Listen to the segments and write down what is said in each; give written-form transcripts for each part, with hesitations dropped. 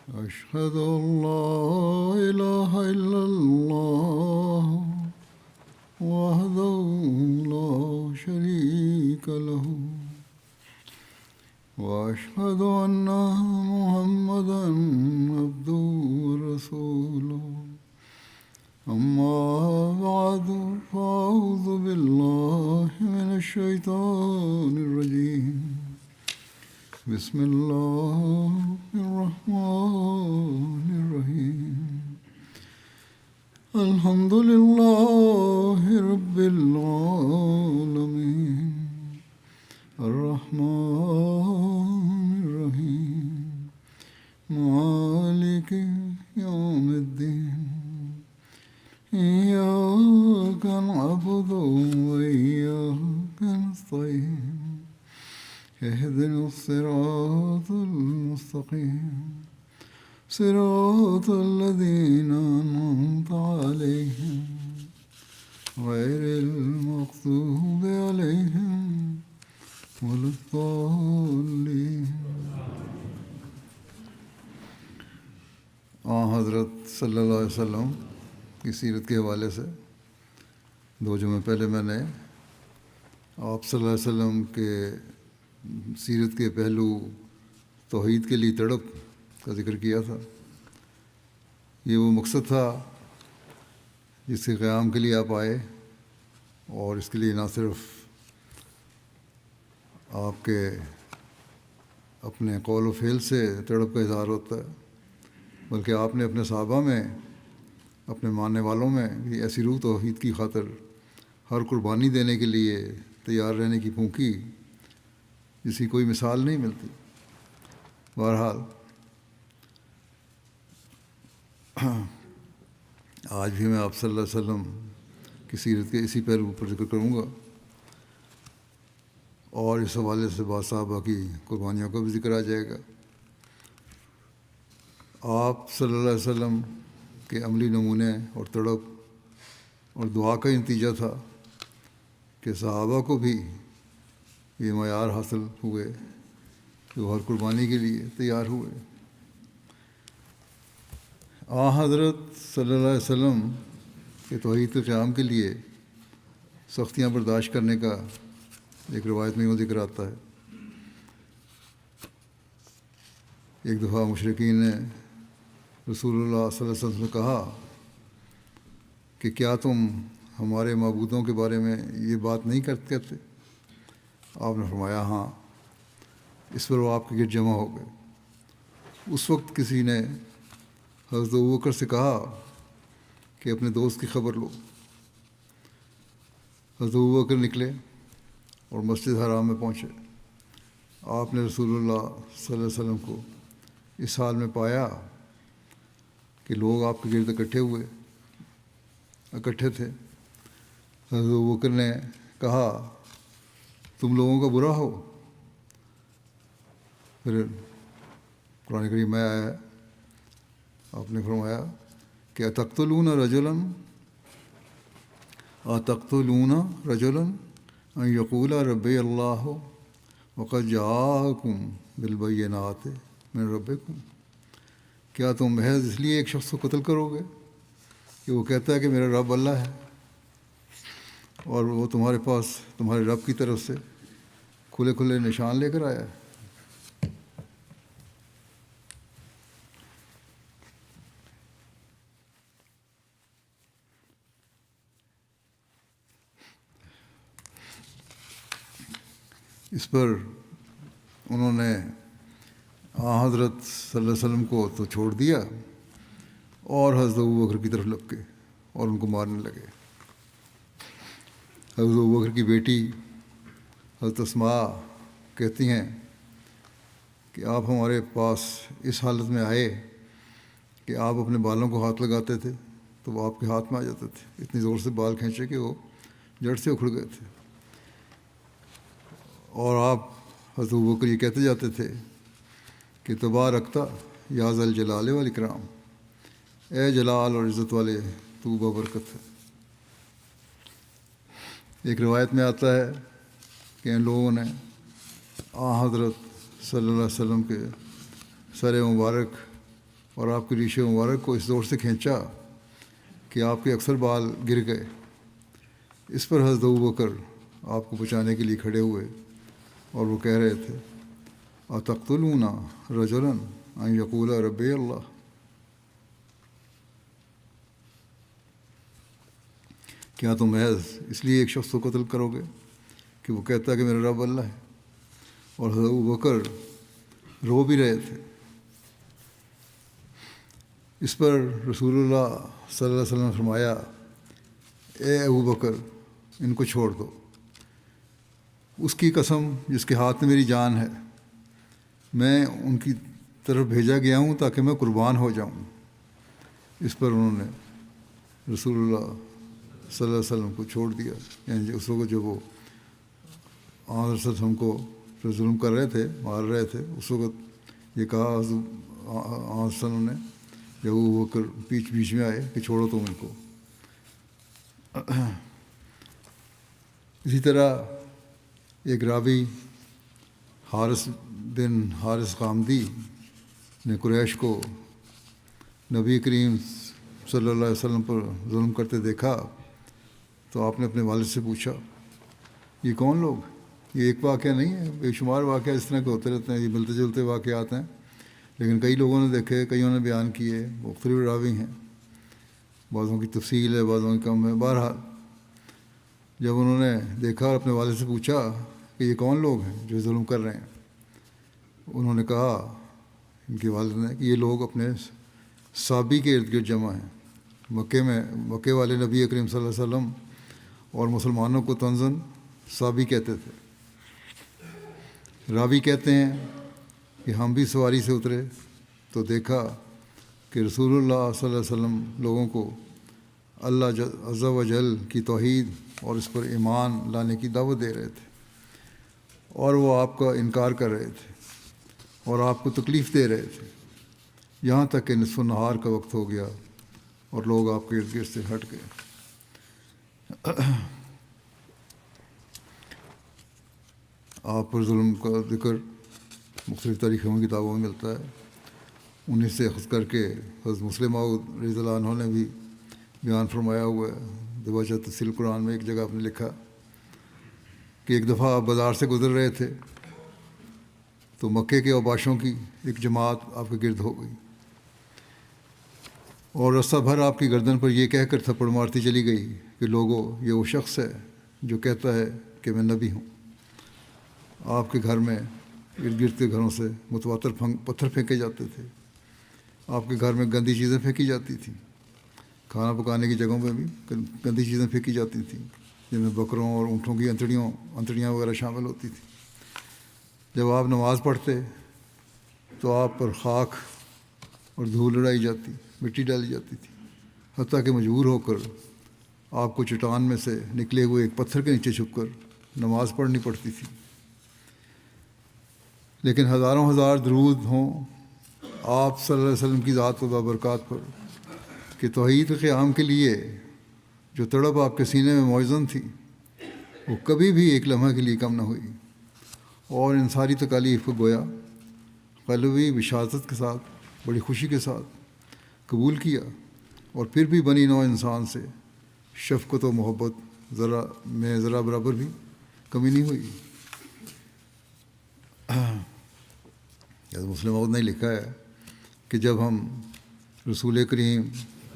أشهد أن لا إله إلا الله وحده لا شريك له وأشهد أن محمدا عبده ورسوله أما بعد فأعوذ بالله من الشيطان الرجيم بسم الله الرحمن الرحيم الحمد لله رب العالمين الرحمن الرحيم مالك يوم الدين إياك نعبد وإياك نستعين اهدنا الصراط المستقيم صراط الذين أنعمت عليهم غير المغضوب عليهم ولا الضالين. حضرت صلی اللہ علیہ وسلم کی سیرت کے حوالے سے 2 جمعے پہلے میں نے آپ صلی اللہ علیہ وسلم کے سیرت کے پہلو توحید کے لیے تڑپ کا ذکر کیا تھا. یہ وہ مقصد تھا جس کے قیام کے لیے آپ آئے، اور اس کے لیے نہ صرف آپ کے اپنے قول و فعل سے تڑپ کا اظہار ہوتا ہے، بلکہ آپ نے اپنے صحابہ میں، اپنے ماننے والوں میں بھی ایسی روح توحید کی خاطر ہر قربانی دینے کے لیے تیار رہنے کی پھونکی جس کی کوئی مثال نہیں ملتی. بہرحال آج بھی میں آپ صلی اللہ علیہ وسلم کی سیرت کے اسی پہلو پر ذکر کروں گا، اور اس حوالے سے بعض صحابہ کی قربانیوں کا بھی ذکر آ جائے گا. آپ صلی اللہ علیہ وسلم کے عملی نمونے اور تڑپ اور دعا کا نتیجہ تھا کہ صحابہ کو بھی یہ معیار حاصل ہوئے کہ وہ ہر قربانی کے لیے تیار ہوئے. حضرت صلی اللہ علیہ وسلم کے توحید کے قیام کے لیے سختیاں برداشت کرنے کا ایک روایت میں یوں ذکر آتا ہے. ایک دفعہ مشرکین نے رسول اللہ صلی اللہ علیہ وسلم سے کہا کہ کیا تم ہمارے معبودوں کے بارے میں یہ بات نہیں کرتے؟ آپ نے فرمایا ہاں. اس پر وہ آپ کے گرد جمع ہو گئے. اس وقت کسی نے حضرت ابوبکر سے کہا کہ اپنے دوست کی خبر لو. حضرت ابوبکر نکلے اور مسجد حرام میں پہنچے. آپ نے رسول اللہ صلی اللہ علیہ وسلم کو اس حال میں پایا کہ لوگ آپ کے گرد اکٹھے تھے. حضرت ابوبکر نے کہا تم لوگوں کا برا ہو. پھر قرآن کریم میں آیا، آپ نے فرمایا کہ اتقتلون رجلا ان یقول ربی اللہ وقد جاءکم بالبینات من ربکم. کیا تم محض اس لیے ایک شخص کو قتل کرو گے کہ وہ کہتا ہے کہ میرا رب اللہ ہے، اور وہ تمہارے پاس تمہارے رب کی طرف سے کھلے کھلے نشان لے کر آیا ہے؟ اس پر انہوں نے حضرت صلی اللہ علیہ وسلم کو تو چھوڑ دیا، اور حضرت ابوبکر کی طرف لپکے اور ان کو مارنے لگے. حضرت ابوبکر کی بیٹی حضرت اسماء کہتی ہیں کہ آپ ہمارے پاس اس حالت میں آئے کہ آپ اپنے بالوں کو ہاتھ لگاتے تھے تو وہ آپ کے ہاتھ میں آ جاتے تھے. اتنی زور سے بال کھینچے کہ وہ جڑ سے اکھڑ گئے تھے. اور آپ حضرت ابوبکر یہ کہتے جاتے تھے کہ تبارکتا یا ذا الجلال والاکرام، اے جلال اور عزت والے تو بابرکت ہے. ایک روایت میں آتا ہے کہ ان لوگوں نے حضرت صلی اللہ علیہ وسلم کے سر مبارک اور آپ کے ریشے مبارک کو اس زور سے کھینچا کہ آپ کے اکثر بال گر گئے۔ اس پر حضرت ابوبکر آپ کو بچانے کے لیے کھڑے ہوئے اور وہ کہہ رہے تھے اتقتلون رجلا ان یقول ربی اللہ، کیا تم محض اس لیے ایک شخص کو قتل کرو گے کہ وہ کہتا ہے کہ میرا رب اللہ ہے؟ اور حضرت ابوبکر رو بھی رہے تھے۔ اس پر رسول اللہ صلی اللہ علیہ وسلم نے فرمایا اے ابوبکر ان کو چھوڑ دو، اس کی قسم جس کے ہاتھ میں میری جان ہے، میں ان کی طرف بھیجا گیا ہوں تاکہ میں قربان ہو جاؤں۔ اس پر انہوں نے رسول اللہ صلی اللہ علیہ وسلم کو چھوڑ دیا، یعنی اس وقت جب وہ آن صلی ہم کو ظلم کر رہے تھے، مار رہے تھے، اس وقت یہ کہا آن صلی نے جب وہ بیچ میں آئے کہ چھوڑو تم ان کو۔ اسی طرح ایک راوی حارث بن حارث غامدی نے قریش کو نبی کریم صلی اللہ علیہ وسلم پر ظلم کرتے دیکھا تو آپ نے اپنے والد سے پوچھا یہ کون لوگ؟ یہ ایک واقعہ نہیں ہے، بے شمار واقعہ اس طرح کے ہوتے رہتے ہیں، یہ ملتے جلتے واقعات ہیں، لیکن کئی لوگوں نے دیکھے، کئیوں نے بیان کیے، مختلف راوی ہیں، بعضوں کی تفصیل ہے، بعضوں کی کم ہے۔ بہرحال جب انہوں نے دیکھا اور اپنے والد سے پوچھا کہ یہ کون لوگ ہیں جو ظلم کر رہے ہیں، انہوں نے کہا ان کے والد نے کہ یہ لوگ اپنے صحابی کے ارد گرد جمع ہیں۔ مکے والے نبی کریم صلی اللہ علیہ وسلم اور مسلمانوں کو طنزاً صحابی کہتے تھے۔ راوی کہتے ہیں کہ ہم بھی سواری سے اترے تو دیکھا کہ رسول اللہ صلی اللہ علیہ وسلم لوگوں کو اللہ عز و جل کی توحید اور اس پر ایمان لانے کی دعوت دے رہے تھے، اور وہ آپ کا انکار کر رہے تھے اور آپ کو تکلیف دے رہے تھے، یہاں تک کہ نصف النہار کا وقت ہو گیا اور لوگ آپ کے ارد گرد سے ہٹ گئے۔ آپ پر ظلم کا ذکر مختلف تاریخوں کی کتابوں میں ملتا ہے۔ انہیں سے اخذ کر کے حضرت مسلم موعود رضی اللہ عنہ نے بھی بیان فرمایا ہوا ہے۔ دوبارہ تفصیل قرآن میں ایک جگہ آپ نے لکھا کہ ایک دفعہ آپ بازار سے گزر رہے تھے تو مکے کے اوباشوں کی ایک جماعت آپ کے گرد ہو گئی اور رستہ بھر آپ کی گردن پر یہ کہہ کر تھپڑ مارتی چلی گئی کہ لوگوں یہ وہ شخص ہے جو کہتا ہے کہ میں نبی ہوں۔ آپ کے گھر میں ارد گرد کے گھروں سے متواتر پتھر پھینکے جاتے تھے، آپ کے گھر میں گندی چیزیں پھینکی جاتی تھیں، کھانا پکانے کی جگہوں پہ بھی گندی چیزیں پھینکی جاتی تھیں جن میں بکروں اور اونٹوں کی انتڑیاں وغیرہ شامل ہوتی تھیں۔ جب آپ نماز پڑھتے تو آپ پر خاک اور دھول اڑائی جاتی، مٹی ڈالی جاتی تھی، حتیٰ کہ مجبور ہو کر آپ کو چٹان میں سے نکلے ہوئے ایک پتھر کے نیچے چھپ کر نماز پڑھنی پڑتی تھی۔ لیکن ہزاروں ہزار درود ہوں آپ صلی اللہ علیہ وسلم کی ذات و برکات پر کہ توحید کے قیام کے لیے جو تڑپ آپ کے سینے میں موزن تھی وہ کبھی بھی ایک لمحہ کے لیے کم نہ ہوئی، اور ان ساری تکالیف کو گویا قلبی بشاشت کے ساتھ، بڑی خوشی کے ساتھ قبول کیا، اور پھر بھی بنی نوع انسان سے شفقت و محبت ذرا برابر بھی کمی نہیں ہوئی۔ مسلم موعود نے لکھا ہے کہ جب ہم رسول کریم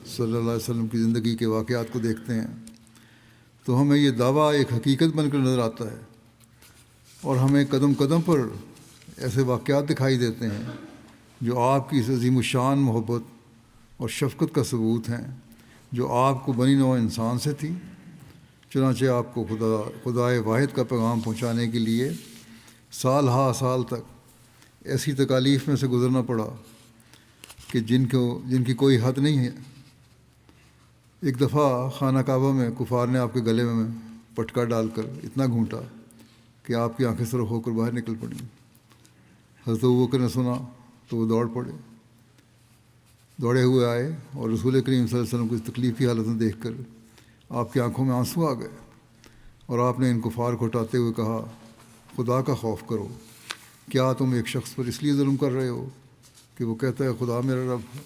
صلی اللہ علیہ وسلم کی زندگی کے واقعات کو دیکھتے ہیں تو ہمیں یہ دعویٰ ایک حقیقت بن کر نظر آتا ہے، اور ہمیں قدم قدم پر ایسے واقعات دکھائی دیتے ہیں جو آپ کی اس عظیم الشان محبت اور شفقت کا ثبوت ہیں جو آپ کو بنی نوع انسان سے تھی۔ چنانچہ آپ کو خدائے واحد کا پیغام پہنچانے کے لیے سال ہا سال تک ایسی تکالیف میں سے گزرنا پڑا کہ جن کی کوئی حد نہیں ہے۔ ایک دفعہ خانہ کعبہ میں کفار نے آپ کے گلے میں پٹکا ڈال کر اتنا گھونٹا کہ آپ کی آنکھیں سرخ ہو کر باہر نکل پڑیں۔ حضرت ابوبکر نے سنا تو وہ دوڑے ہوئے آئے اور رسول کریم صلی اللہ علیہ وسلم کو اس تکلیف کی حالت میں دیکھ کر آپ کی آنکھوں میں آنسو آ گئے، اور آپ نے ان کفار کو ہٹاتے ہوئے کہا خدا کا خوف کرو، کیا تم ایک شخص پر اس لیے ظلم کر رہے ہو کہ وہ کہتا ہے خدا میرا رب ہے؟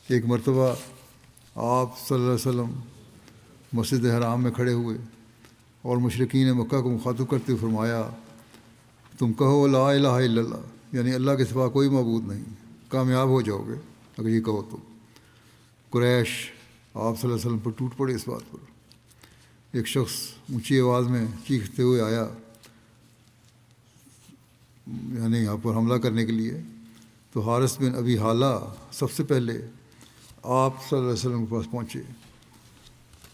ایک مرتبہ آپ صلی اللہ علیہ وسلم مسجد حرام میں کھڑے ہوئے اور مشرکین مکہ کو مخاطب کرتے ہوئے فرمایا، تم کہو لا الہ الا اللہ، یعنی اللہ کے سوا کوئی معبود نہیں، کامیاب ہو جاؤ گے اگر یہ کہو تو۔ قریش آپ صلی اللہ علیہ وسلم پر ٹوٹ پڑے اس بات پر۔ ایک شخص اونچی آواز میں چیختے ہوئے آیا، یعنی یہاں پر حملہ کرنے کے لیے، تو حارث بن ابی حالہ سب سے پہلے آپ صلی اللہ علیہ وسلم کے پاس پہنچے۔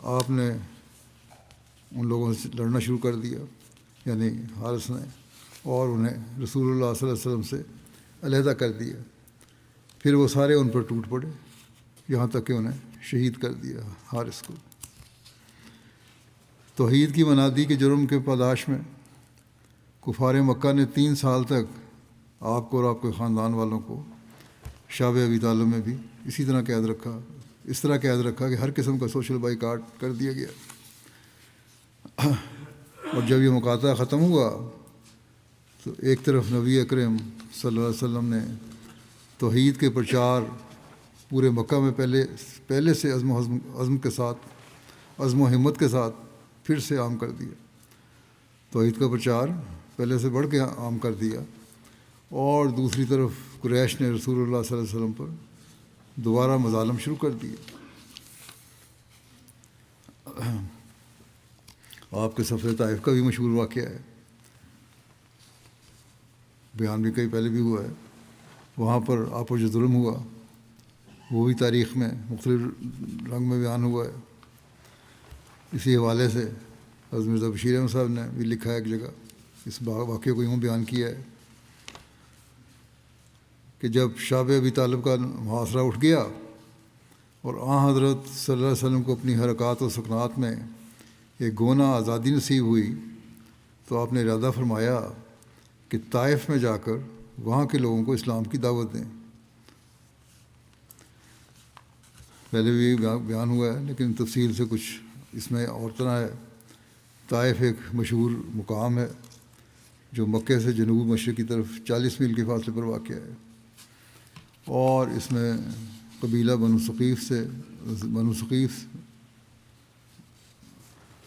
آپ نے ان لوگوں سے لڑنا شروع کر دیا، یعنی حارث نے، اور انہیں رسول اللہ صلی اللہ علیہ وسلم سے علیحدہ کر دیا۔ پھر وہ سارے ان پر ٹوٹ پڑے، یہاں تک کہ انہیں شہید کر دیا حارث کو۔ توحید کی منادی کے جرم کے پاداش میں کفار مکہ نے 3 سال تک آپ کو اور آپ کے خاندان والوں کو شعب ابی طالب میں بھی اسی طرح قید رکھا، اس طرح قید رکھا کہ ہر قسم کا سوشل بائیکاٹ کر دیا گیا۔ اور جب یہ مقاطعہ ختم ہوا تو ایک طرف نبی اکرم صلی اللہ علیہ وسلم نے توحید کے پرچار پورے مکہ میں پہلے سے عزم کے ساتھ، عزم و ہمت کے ساتھ پھر سے عام کر دیا۔ توحید کا پرچار پہلے سے بڑھ کے عام کر دیا، اور دوسری طرف قریش نے رسول اللہ صلی اللہ علیہ وسلم پر دوبارہ مظالم شروع کر دیے۔ آپ کے سفر طائف کا بھی مشہور واقعہ ہے، بیان بھی کئی پہلے بھی ہوا ہے۔ وہاں پر آپ پر جو ظلم ہوا وہ بھی تاریخ میں مختلف رنگ میں بیان ہوا ہے۔ اسی حوالے سے حضرت مرزا بشیر احمد صاحب نے بھی لکھا ہے ایک جگہ، اس واقعے کو یوں بیان کیا ہے کہ جب شعب ابی طالب کا محاصرہ اٹھ گیا اور حضرت صلی اللہ علیہ وسلم کو اپنی حرکات و سکنات میں ایک گونا آزادی نصیب ہوئی، تو آپ نے ارادہ فرمایا کہ طائف میں جا کر وہاں کے لوگوں کو اسلام کی دعوت دیں۔ پہلے بھی بیان ہوا ہے لیکن تفصیل سے کچھ اس میں اور طرح ہے۔ طائف ایک مشہور مقام ہے جو مکے سے جنوب مشرق کی طرف 40 میل کے فاصلے پر واقع ہے، اور اس میں قبیلہ بنو ثقیف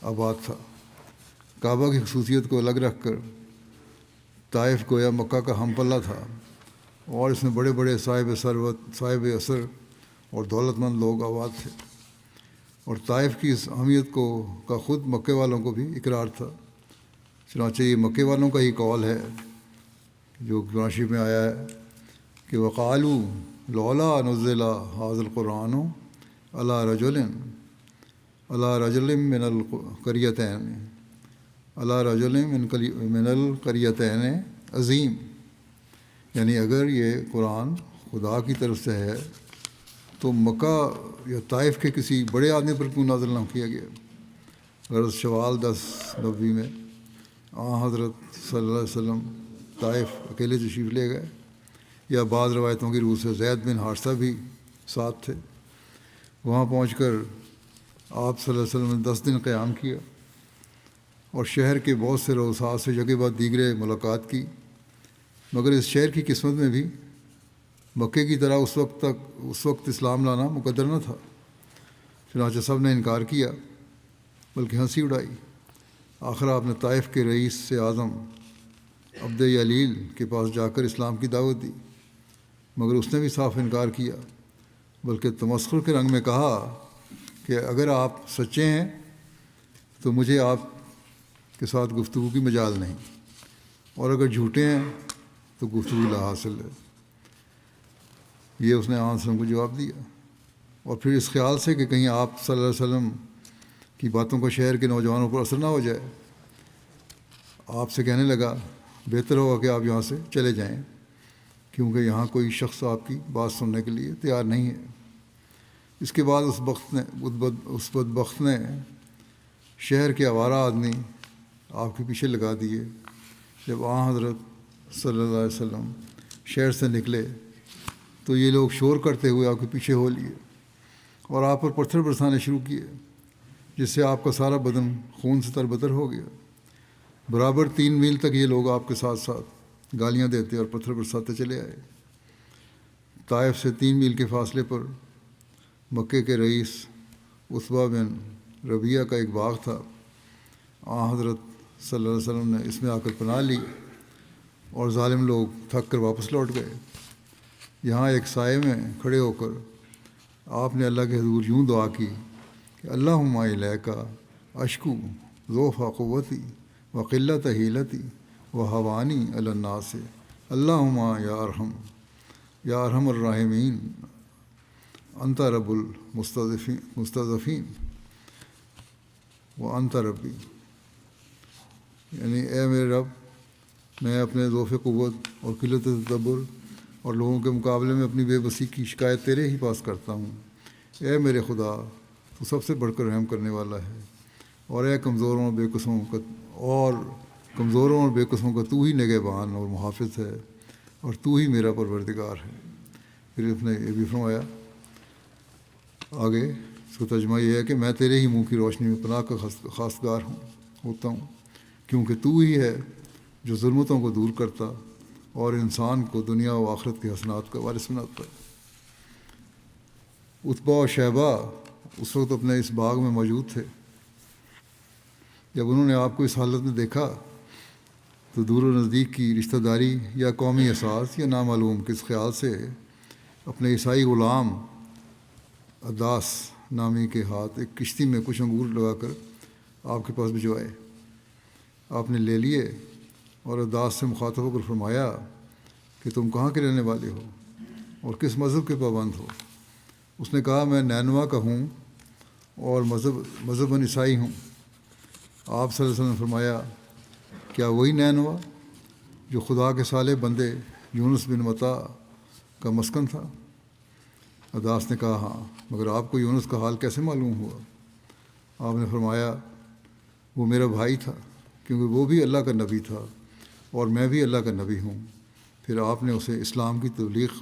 آباد تھا۔ کعبہ کی خصوصیت کو الگ رکھ کر طائف گویا مکہ کا ہم پلہ تھا، اور اس میں بڑے بڑے صاحب ثروت، صاحب اثر اور دولت مند لوگ آباد تھے، اور طائف کی اس اہمیت کا خود مکے والوں کو بھی اقرار تھا۔ چنانچہ یہ مکے والوں کا ہی قول ہے جو قرآن شریف میں آیا ہے کہ وَقَالُوا لَوْلَا نُزِّلَ هَٰذَا الْقُرْآنُ عَلَىٰ رَجُلٍ مِّنَ الْقَرْيَتَيْنِ عظیم، یعنی اگر یہ قرآن خدا کی طرف سے ہے تو مکہ یا طائف کے کسی بڑے آدمی پر کیوں نازل نہ کیا گیا۔ غرض شوال 10 نبوی میں حضرت صلی اللہ علیہ وسلم طائف اکیلے تشریف لے گئے، یا بعض روایتوں کی روح سے زید بن حارثہ بھی ساتھ تھے۔ وہاں پہنچ کر آپ صلی اللہ علیہ وسلم نے 10 دن قیام کیا اور شہر کے بہت سے رؤساء سے جگہ بعد دیگرے ملاقات کی، مگر اس شہر کی قسمت میں بھی مکے کی طرح اس وقت اسلام لانا مقدر نہ تھا۔ چنانچہ سب نے انکار کیا بلکہ ہنسی اڑائی۔ آخر آپ نے طائف کے رئیس سے اعظم عبد یلیل کے پاس جا کر اسلام کی دعوت دی، مگر اس نے بھی صاف انکار کیا، بلکہ تمسخر کے رنگ میں کہا کہ اگر آپ سچے ہیں تو مجھے آپ کے ساتھ گفتگو کی مجال نہیں، اور اگر جھوٹے ہیں تو گفتگو لا حاصل ہے۔ یہ اس نے وسلم کو جواب دیا، اور پھر اس خیال سے کہ کہیں آپ صلی اللہ علیہ وسلم کی باتوں کا شہر کے نوجوانوں پر اثر نہ ہو جائے، آپ سے کہنے لگا بہتر ہوگا کہ آپ یہاں سے چلے جائیں، کیونکہ یہاں کوئی شخص آپ کی بات سننے کے لیے تیار نہیں ہے۔ اس کے بعد اس بدبخت نے شہر کے آوارہ آدمی آپ کے پیچھے لگا دیے۔ جب حضرت صلی اللہ علیہ وسلم شہر سے نکلے تو یہ لوگ شور کرتے ہوئے آپ کے پیچھے ہو لیے اور آپ پر پتھر برسانے شروع کیے، جس سے آپ کا سارا بدن خون سے تربتر ہو گیا۔ برابر 3 میل تک یہ لوگ آپ کے ساتھ ساتھ گالیاں دیتے اور پتھر برساتے چلے آئے۔ طائف سے 3 میل کے فاصلے پر مکے کے رئیس عتبہ بن ربیعہ کا ایک باغ تھا۔ حضرت صلی اللہ علیہ وسلم نے اس میں آ کر پناہ لی اور ظالم لوگ تھک کر واپس لوٹ گئے۔ یہاں ایک سائے میں کھڑے ہو کر آپ نے اللہ کے حضور یوں دعا کی کہ اللہم الیک اشکو ضعف قوتی و قلت حیلتی و حوانی علی الناس اللہم یا ارحم الراحمین انت رب المستضعفین و انت ربی، یعنی اے میرے رب، میں اپنے ضعف قوت اور قلت تدبر اور لوگوں کے مقابلے میں اپنی بے بسی کی شکایت تیرے ہی پاس کرتا ہوں۔ اے میرے خدا، تو سب سے بڑھ کر رحم کرنے والا ہے، اور اے کمزوروں اور بے قسموں کا تو ہی نگہبان اور محافظ ہے، اور تو ہی میرا پروردگار ہے۔ پھر اس نے یہ بھی فرمایا آگے، اس کا ترجمہ یہ ہے کہ میں تیرے ہی منہ کی روشنی میں پناہ کا خواستگار ہوتا ہوں، کیونکہ تو ہی ہے جو ظلمتوں کو دور کرتا اور انسان کو دنیا و آخرت کے حسنات کا وارث بناتا ہے۔ عتبہ اور شیبہ اس وقت اپنے اس باغ میں موجود تھے۔ جب انہوں نے آپ کو اس حالت میں دیکھا تو دور و نزدیک کی رشتہ داری یا قومی احساس یا نامعلوم کس خیال سے اپنے عیسائی غلام اداس نامی کے ہاتھ ایک کشتی میں کچھ انگور لگا کر آپ کے پاس بھجوائے۔ آپ نے لے لیے اور اداس سے مخاطب ہو کر فرمایا کہ تم کہاں کے رہنے والے ہو اور کس مذہب کے پابند ہو؟ اس نے کہا میں نینوا کا ہوں اور مذہباً عیسائی ہوں۔ آپ صلی اللہ علیہ وسلم نے فرمایا کیا وہی نینوا جو خدا کے صالح بندے یونس بن متا کا مسکن تھا؟ اداس نے کہا ہاں، مگر آپ کو یونس کا حال کیسے معلوم ہوا؟ آپ نے فرمایا وہ میرا بھائی تھا، کیونکہ وہ بھی اللہ کا نبی تھا اور میں بھی اللہ کا نبی ہوں۔ پھر آپ نے اسے اسلام کی تبلیغ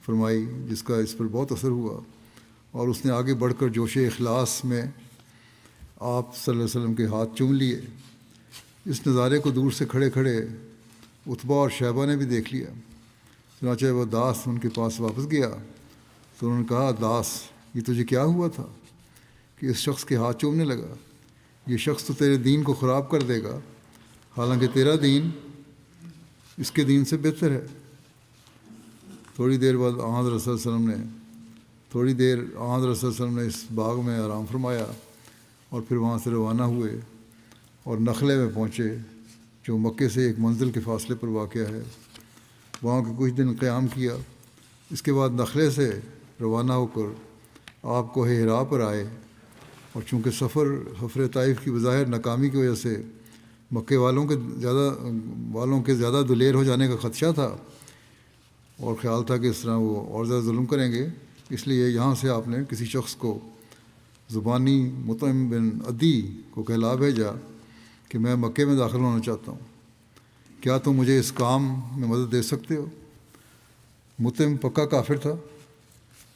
فرمائی، جس کا اس پر بہت اثر ہوا، اور اس نے آگے بڑھ کر جوش اخلاص میں آپ صلی اللہ علیہ وسلم کے ہاتھ چوم لیے۔ اس نظارے کو دور سے کھڑے کھڑے عتبہ اور شیبہ نے بھی دیکھ لیا۔ چنانچہ وہ داس ان کے پاس واپس گیا تو انہوں نے کہا داس، یہ تجھے کیا ہوا تھا کہ اس شخص کے ہاتھ چومنے لگا؟ یہ شخص تو تیرے دین کو خراب کر دے گا، حالانکہ تیرا دین اس کے دین سے بہتر ہے۔ تھوڑی دیر بعد حضرت صلی اللہ علیہ وسلم نے اس باغ میں آرام فرمایا اور پھر وہاں سے روانہ ہوئے اور نخلے میں پہنچے، جو مکے سے ایک منزل کے فاصلے پر واقع ہے۔ وہاں کے کچھ دن قیام کیا۔ اس کے بعد نخلے سے روانہ ہو کر آپ کوہ حرا پر آئے، اور چونکہ سفر طائف کی بظاہر ناکامی کی وجہ سے مکے والوں کے زیادہ دلیر ہو جانے کا خدشہ تھا اور خیال تھا کہ اس طرح وہ اور زیادہ ظلم کریں گے، اس لیے یہاں سے آپ نے کسی شخص کو زبانی مطعم بن عدی کو کہلا بھیجا کہ میں مکے میں داخل ہونا چاہتا ہوں، کیا تم مجھے اس کام میں مدد دے سکتے ہو؟ مطعم پکا کافر تھا،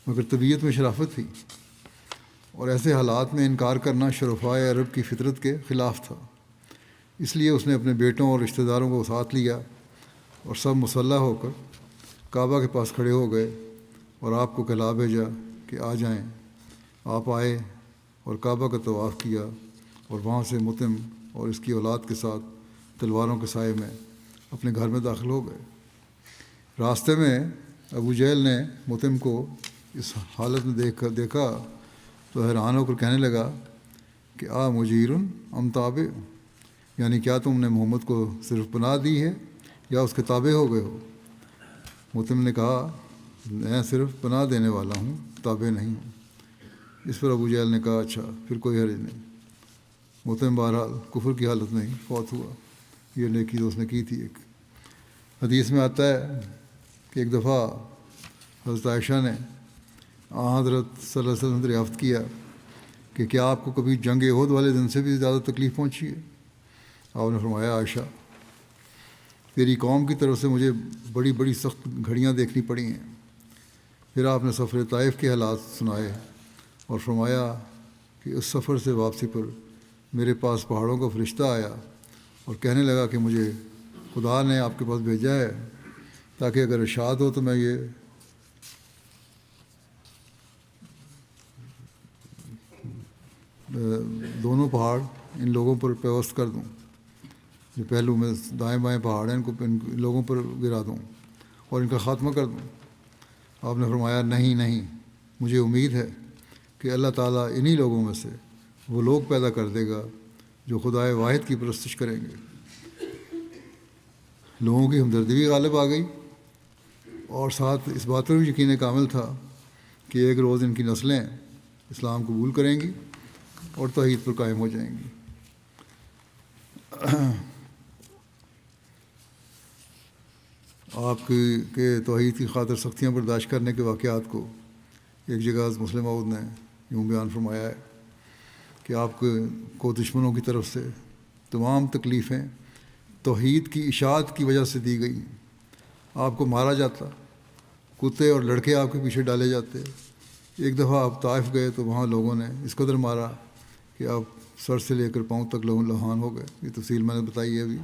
مگر طبیعت میں شرافت تھی، اور ایسے حالات میں انکار کرنا شرفائے عرب کی فطرت کے خلاف تھا۔ اس لیے اس نے اپنے بیٹوں اور رشتہ داروں کو ساتھ لیا اور سب مسلح ہو کر کعبہ کے پاس کھڑے ہو گئے اور آپ کو کہلا بھیجا کہ آ جائیں۔ آپ آئے اور کعبہ کا طواف کیا اور وہاں سے مطعم اور اس کی اولاد کے ساتھ تلواروں کے سائے میں اپنے گھر میں داخل ہو گئے۔ راستے میں ابو جہل نے مطعم کو اس حالت میں دیکھا تو حیران ہو کر کہنے لگا کہ مجیرن ام تابع، یعنی کیا تم نے محمد کو صرف پناہ دی ہے یا اس کے تابع ہو گئے ہو؟ مطعم نے کہا میں صرف پناہ دینے والا ہوں، تابع نہیں ہوں۔ اس پر ابو جہل نے کہا اچھا، پھر کوئی حرج نہیں۔ مطعم بہرحال کفر کی حالت میں ہی فوت ہوا۔ یہ نیکی تو اس نے کی تھی۔ ایک حدیث میں آتا ہے کہ ایک دفعہ حضرت عائشہ نے حضرت صلی اللہ علیہ وسلم سے دریافت کیا کہ کیا آپ کو کبھی جنگ احد والے دن سے بھی زیادہ تکلیف پہنچی ہے؟ آپ نے فرمایا عائشہ، تیری قوم کی طرف سے مجھے بڑی بڑی سخت گھڑیاں دیکھنی پڑی ہیں۔ پھر آپ نے سفر طائف کے حالات سنائے اور فرمایا کہ اس سفر سے واپسی پر میرے پاس پہاڑوں کا فرشتہ آیا اور کہنے لگا کہ مجھے خدا نے آپ کے پاس بھیجا ہے تاکہ اگر ارشاد ہو تو میں یہ دونوں پہاڑ ان لوگوں پر پیوست کر دوں، جو پہلو میں دائیں بائیں پہاڑ ہیں ان لوگوں پر گرا دوں اور ان کا خاتمہ کر دوں؟ آپ نے فرمایا نہیں نہیں، مجھے امید ہے کہ اللہ تعالیٰ انہی لوگوں میں سے وہ لوگ پیدا کر دے گا جو خدائے واحد کی پرستش کریں گے۔ لوگوں کی ہمدردی بھی غالب آ گئی، اور ساتھ اس بات پر بھی یقین کامل تھا کہ ایک روز ان کی نسلیں اسلام قبول کریں گی اور توحید پر قائم ہو جائیں گی۔ آپ کے توحید کی خاطر سختیاں برداشت کرنے کے واقعات کو ایک جگہ مسلم موعود نے یوں بیان فرمایا ہے کہ آپ کو دشمنوں کی طرف سے تمام تکلیفیں توحید کی اشاعت کی وجہ سے دی گئی۔ آپ کو مارا جاتا، کتے اور لڑکے آپ کے پیچھے ڈالے جاتے۔ ایک دفعہ آپ طائف گئے تو وہاں لوگوں نے اس قدر مارا کہ آپ سر سے لے کر پاؤں تک لہان ہو گئے۔ یہ تفصیل میں نے بتائی ہے ابھی۔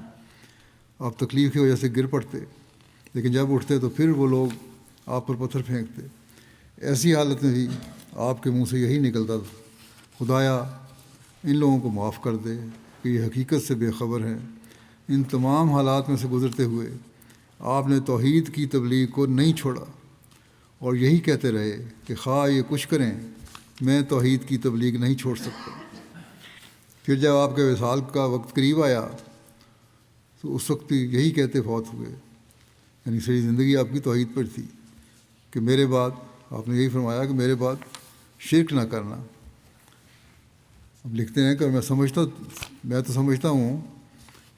آپ تکلیف کی وجہ سے گر پڑتے، لیکن جب اٹھتے تو پھر وہ لوگ آپ پر پتھر پھینکتے۔ ایسی حالت میں بھی آپ کے منہ سے یہی نکلتا تھا، خدایا ان لوگوں کو معاف کر دے کہ یہ حقیقت سے بے خبر ہیں۔ ان تمام حالات میں سے گزرتے ہوئے آپ نے توحید کی تبلیغ کو نہیں چھوڑا اور یہی کہتے رہے کہ خواہ یہ کچھ کریں میں توحید کی تبلیغ نہیں چھوڑ سکتا۔ پھر جب آپ کے وصال کا وقت قریب آیا تو اس وقت بھی یہی کہتے فوت ہوئے، یعنی ساری زندگی آپ کی توحید پر تھی کہ میرے بعد آپ نے یہی فرمایا کہ میرے بعد شرک نہ کرنا۔ اب لکھتے ہیں کہ میں تو سمجھتا ہوں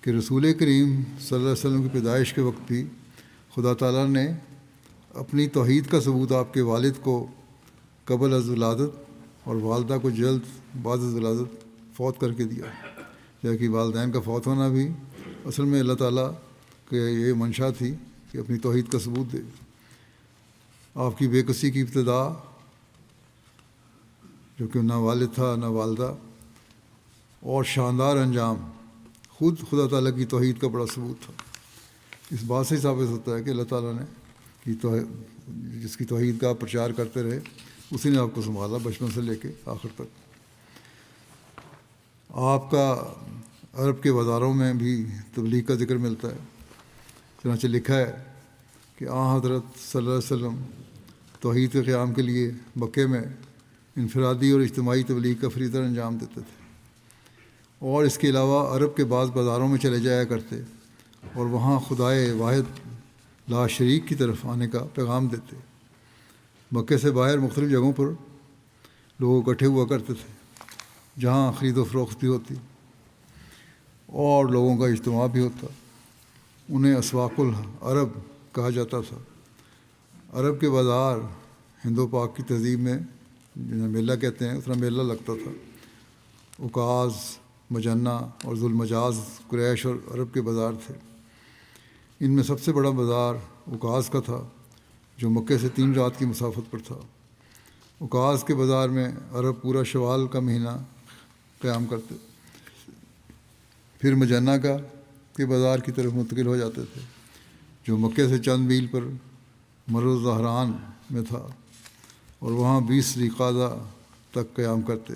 کہ رسول کریم صلی اللہ علیہ وسلم کی پیدائش کے وقت بھی خدا تعالیٰ نے اپنی توحید کا ثبوت آپ کے والد کو قبل از ولادت اور والدہ کو جلد بعد از ولادت فوت کر کے دیا، جبکہ والدین کا فوت ہونا بھی اصل میں اللہ تعالیٰ کے یہ منشا تھی کہ اپنی توحید کا ثبوت دے۔ آپ کی بے کسی کی ابتدا، جو کہ نہ والد تھا نہ والدہ، اور شاندار انجام خود خدا تعالیٰ کی توحید کا بڑا ثبوت تھا۔ اس بات سے ثابت ہوتا ہے کہ اللہ تعالیٰ نے جس کی توحید کا آپ پرچار کرتے رہے اسی نے آپ کو سنبھالا بچپن سے لے کے آخر تک۔ آپ کا عرب کے بازاروں میں بھی تبلیغ کا ذکر ملتا ہے۔ چنانچہ لکھا ہے کہ حضرت صلی اللہ علیہ وسلم توحید کے قیام کے لیے مکے میں انفرادی اور اجتماعی تبلیغ کا فریضہ انجام دیتے تھے، اور اس کے علاوہ عرب کے بعض بازاروں میں چلے جایا کرتے اور وہاں خدائے واحد لا شریک کی طرف آنے کا پیغام دیتے۔ مکے سے باہر مختلف جگہوں پر لوگ اکٹھے ہوا کرتے تھے جہاں خرید و فروخت بھی ہوتی اور لوگوں کا اجتماع بھی ہوتا۔ انہیں اسواق العرب کہا جاتا تھا۔ عرب کے بازار ہند و پاک کی تہذیب میں جنہیں میلہ کہتے ہیں اتنا میلہ لگتا تھا۔ عکاظ، مجنہ اور ذوالمجاز قریش اور عرب کے بازار تھے۔ ان میں سب سے بڑا بازار عکاظ کا تھا جو مکے سے 3 رات کی مسافت پر تھا۔ عکاظ کے بازار میں عرب پورا شوال کا مہینہ قیام کرتے، پھر مجنہ کے بازار کی طرف منتقل ہو جاتے تھے جو مکے سے چند میل پر مرو زہران میں تھا، اور وہاں 20 ذوالقعدہ تک قیام کرتے۔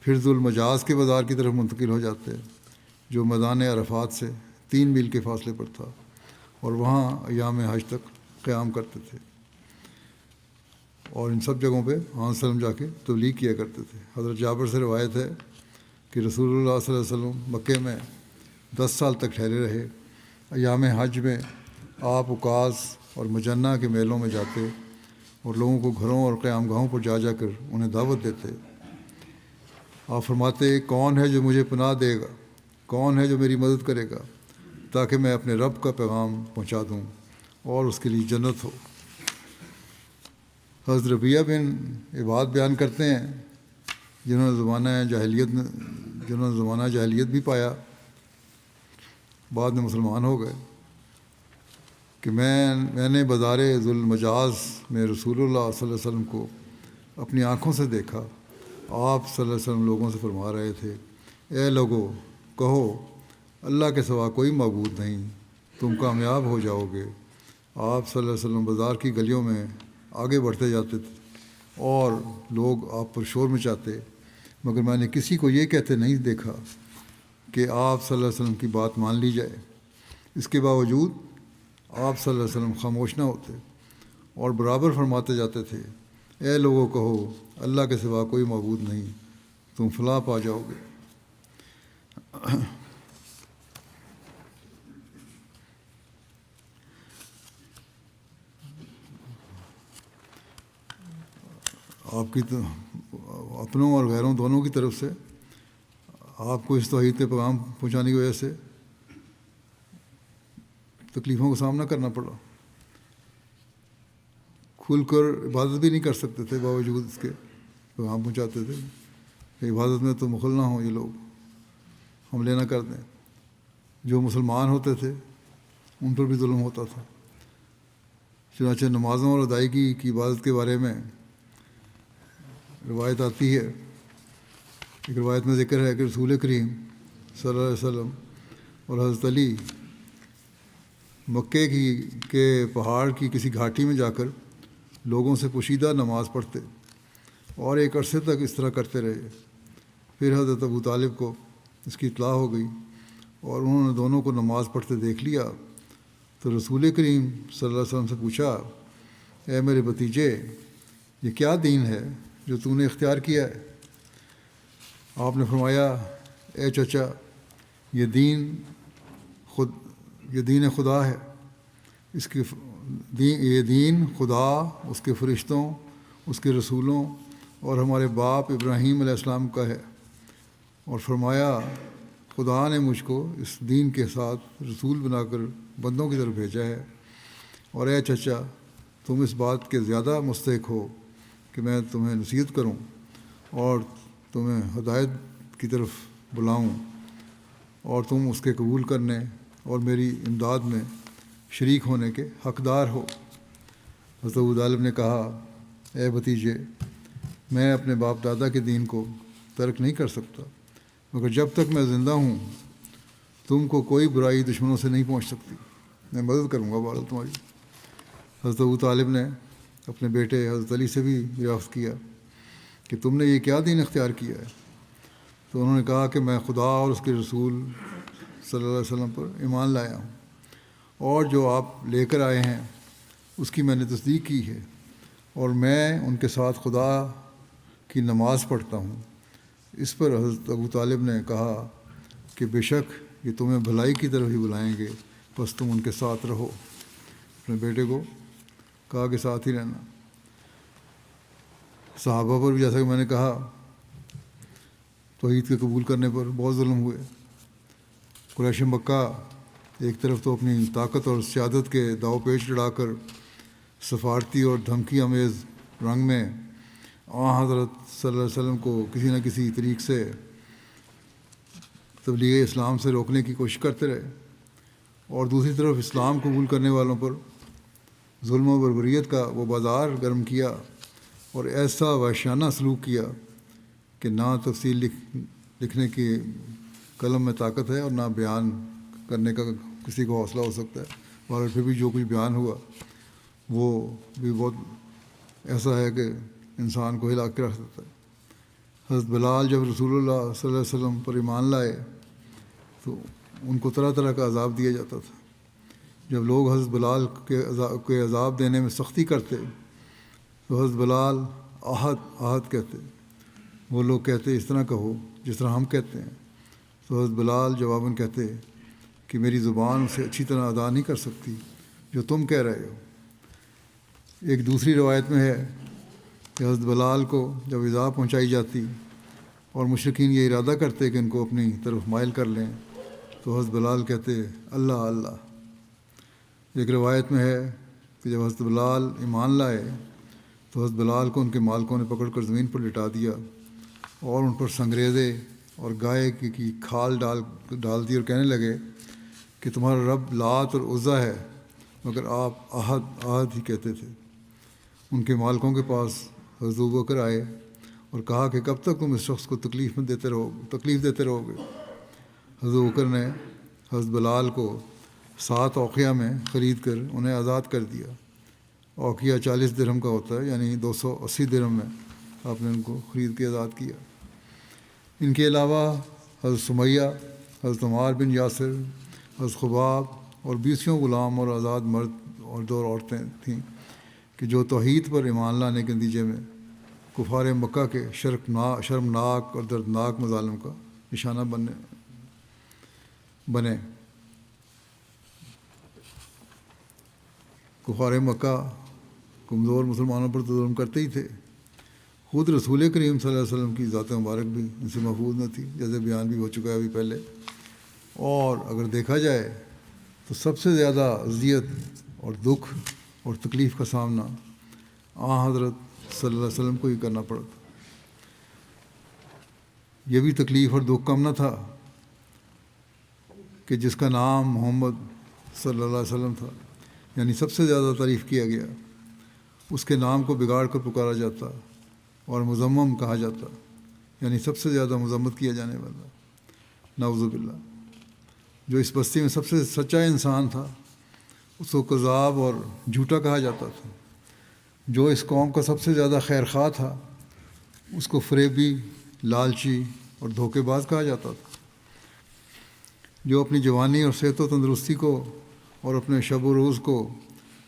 پھر ذوالمجاز کے بازار کی طرف منتقل ہو جاتے جو میدان عرفات سے 3 میل کے فاصلے پر تھا، اور وہاں ایام حج تک قیام کرتے تھے، اور ان سب جگہوں پہ وسلم جا کے تبلیغ کیا کرتے تھے۔ حضرت جابر سے روایت ہے کہ رسول اللہ صلی اللہ علیہ وسلم مکے میں 10 سال تک ٹھہرے رہے۔ ایام حج میں آپ عکاظ اور مجنہ کے میلوں میں جاتے اور لوگوں کو گھروں اور قیام گاہوں پر جا کر انہیں دعوت دیتے۔ آپ فرماتے، کون ہے جو مجھے پناہ دے گا، کون ہے جو میری مدد کرے گا تاکہ میں اپنے رب کا پیغام پہنچا دوں اور اس کے لیے جنت ہو۔ حضرت ربیعہ بن عباد بیان کرتے ہیں جنہوں نے زمانہ جاہلیت بھی پایا، بعد میں مسلمان ہو گئے، کہ میں نے بازار ذوالمجاز میں رسول اللہ صلی اللہ علیہ وسلم کو اپنی آنکھوں سے دیکھا۔ آپ صلی اللہ علیہ وسلم لوگوں سے فرما رہے تھے، اے لوگو کہو اللہ کے سوا کوئی معبود نہیں، تم کامیاب ہو جاؤ گے۔ آپ صلی اللہ علیہ وسلم بازار کی گلیوں میں آگے بڑھتے جاتے تھے اور لوگ آپ پر شور مچاتے، مگر میں نے کسی کو یہ کہتے نہیں دیکھا کہ آپ صلی اللہ علیہ وسلم کی بات مان لی جائے۔ اس کے باوجود آپ صلی اللہ علیہ وسلم خاموش نہ ہوتے اور برابر فرماتے جاتے تھے، اے لوگوں کہو اللہ کے سوا کوئی معبود نہیں، تم فلاح پا جاؤ گے۔ آپ کی اپنوں اور غیروں دونوں کی طرف سے آپ کو اس توحید کے پیغام پہنچانے کی وجہ سے تکلیفوں کا سامنا کرنا پڑا، کھل کر عبادت بھی نہیں کر سکتے تھے، باوجود اس کے پیغام پہنچاتے تھے کہ عبادت میں تو مخل نہ ہوں یہ لوگ، حملے نہ کر دیں۔ جو مسلمان ہوتے تھے ان پر بھی ظلم ہوتا تھا۔ چنانچہ نمازوں اور ادائیگی کی عبادت کے بارے میں روایت آتی ہے، ایک روایت میں ذکر ہے کہ رسول کریم صلی اللہ علیہ وسلم اور حضرت علی مکے کے پہاڑ کی کسی گھاٹی میں جا کر لوگوں سے پوشیدہ نماز پڑھتے اور ایک عرصے تک اس طرح کرتے رہے۔ پھر حضرت ابو طالب کو اس کی اطلاع ہو گئی اور انہوں نے دونوں کو نماز پڑھتے دیکھ لیا، تو رسول کریم صلی اللہ علیہ وسلم سے پوچھا، اے میرے بھتیجے، یہ کیا دین ہے جو تو نے اختیار کیا ہے؟ آپ نے فرمایا، اے چچا، یہ دین خدا ہے، یہ دین خدا، اس کے فرشتوں، اس کے رسولوں اور ہمارے باپ ابراہیم علیہ السلام کا ہے۔ اور فرمایا، خدا نے مجھ کو اس دین کے ساتھ رسول بنا کر بندوں کی طرف بھیجا ہے، اور اے چچا، تم اس بات کے زیادہ مستحق ہو کہ میں تمہیں نصیحت کروں اور تمہیں ہدایت کی طرف بلاؤں، اور تم اس کے قبول کرنے اور میری امداد میں شریک ہونے کے حقدار ہو۔ حضرت ابو طالب نے کہا، اے بھتیجے، میں اپنے باپ دادا کے دین کو ترک نہیں کر سکتا، مگر جب تک میں زندہ ہوں تم کو کوئی برائی دشمنوں سے نہیں پہنچ سکتی، میں مدد کروں گا بہرحال تمہاری۔ حضرت ابو طالب نے اپنے بیٹے حضرت علی سے بھی دریافت کیا کہ تم نے یہ کیا دین اختیار کیا ہے؟ تو انہوں نے کہا کہ میں خدا اور اس کے رسول صلی اللہ علیہ وسلم پر ایمان لایا ہوں، اور جو آپ لے کر آئے ہیں اس کی میں نے تصدیق کی ہے، اور میں ان کے ساتھ خدا کی نماز پڑھتا ہوں۔ اس پر حضرت ابو طالب نے کہا کہ بے شک یہ تمہیں بھلائی کی طرف ہی بلائیں گے، بس تم ان کے ساتھ رہو۔ اپنے بیٹے کو کہا کہ ساتھ ہی رہنا۔ صحابہ پر بھی جیسا کہ میں نے کہا توحید کے قبول کرنے پر بہت ظلم ہوئے۔ قریش مکہ ایک طرف تو اپنی طاقت اور سیادت کے داؤ پیچ لڑا کر سفارتی اور دھمکی آمیز رنگ میں حضرت صلی اللہ علیہ وسلم کو کسی نہ کسی طریق سے تبلیغ اسلام سے روکنے کی کوشش کرتے رہے، اور دوسری طرف اسلام قبول کرنے والوں پر ظلم و بربریت کا وہ بازار گرم کیا اور ایسا وحشیانہ سلوک کیا کہ نہ تفصیل لکھنے کی قلم میں طاقت ہے اور نہ بیان کرنے کا کسی کو حوصلہ ہو سکتا ہے۔ اور پھر بھی جو کچھ بیان ہوا وہ بھی بہت ایسا ہے کہ انسان کو ہلا کے رکھ دیتا ہے۔ حضرت بلال جب رسول اللہ صلی اللہ علیہ وسلم پر ایمان لائے تو ان کو طرح طرح کا عذاب دیا جاتا تھا۔ جب لوگ حضرت بلال کے عذاب دینے میں سختی کرتے تو حضرت بلال احد کہتے، وہ لوگ کہتے اس طرح کہو جس طرح ہم کہتے ہیں، تو حضرت بلال جواباً کہتے کہ میری زبان اسے اچھی طرح ادا نہیں کر سکتی جو تم کہہ رہے ہو۔ ایک دوسری روایت میں ہے کہ حضرت بلال کو جب ایذا پہنچائی جاتی اور مشرکین یہ ارادہ کرتے کہ ان کو اپنی طرف مائل کر لیں تو حضرت بلال کہتے اللہ اللہ۔ ایک روایت میں ہے کہ جب حضرت بلال ایمان لائے تو حضرت بلال کو ان کے مالکوں نے پکڑ کر زمین پر لٹا دیا اور ان پر سنگریزے اور گائے کی کھال ڈال دی اور کہنے لگے کہ تمہارا رب لات اور عزا ہے، مگر آپ احد ہی کہتے تھے۔ ان کے مالکوں کے پاس حضرت ابوبکر آئے اور کہا کہ کب تک تم اس شخص کو تکلیف دیتے رہو گے؟ حضرت ابوبکر نے حضرت بلال کو 7 اوقیہ میں خرید کر انہیں آزاد کر دیا۔ اوقیہ 40 درہم کا ہوتا ہے، یعنی 280 درہم میں آپ نے ان کو خرید کے آزاد کیا۔ ان کے علاوہ حضرت سمیہ، حضرت عمار بن یاسر، حضرت خباب اور 20 غلام اور آزاد مرد اور 2 عورتیں تھیں کہ جو توحید پر ایمان لانے کے نتیجے میں کفار مکہ کے شرمناک اور دردناک مظالم کا نشانہ بنے۔ کفار مکہ کمزور مسلمانوں پر تو ظلم کرتے ہی تھے، خود رسول کریم صلی اللہ علیہ وسلم کی ذات مبارک بھی ان سے محفوظ نہ تھی، جیسے بیان بھی ہو چکا ہے ابھی پہلے۔ اور اگر دیکھا جائے تو سب سے زیادہ اذیت اور دکھ اور تکلیف کا سامنا حضرت صلی اللہ علیہ وسلم کو ہی کرنا پڑا تھا۔ یہ بھی تکلیف اور دکھ کم نہ تھا کہ جس کا نام محمد صلی اللہ علیہ وسلم تھا، یعنی سب سے زیادہ تعریف کیا گیا، اس کے نام کو بگاڑ کر پکارا جاتا اور مذمم کہا جاتا، یعنی سب سے زیادہ مذمت کیا جانے والا، نعوذ باللہ۔ جو اس بستی میں سب سے سچا انسان تھا اس کو کذاب اور جھوٹا کہا جاتا تھا۔ جو اس قوم کا سب سے زیادہ خیر خواہ تھا اس کو فریبی، لالچی اور دھوکے باز کہا جاتا تھا۔ جو اپنی جوانی اور صحت و تندرستی کو اور اپنے شب و روز کو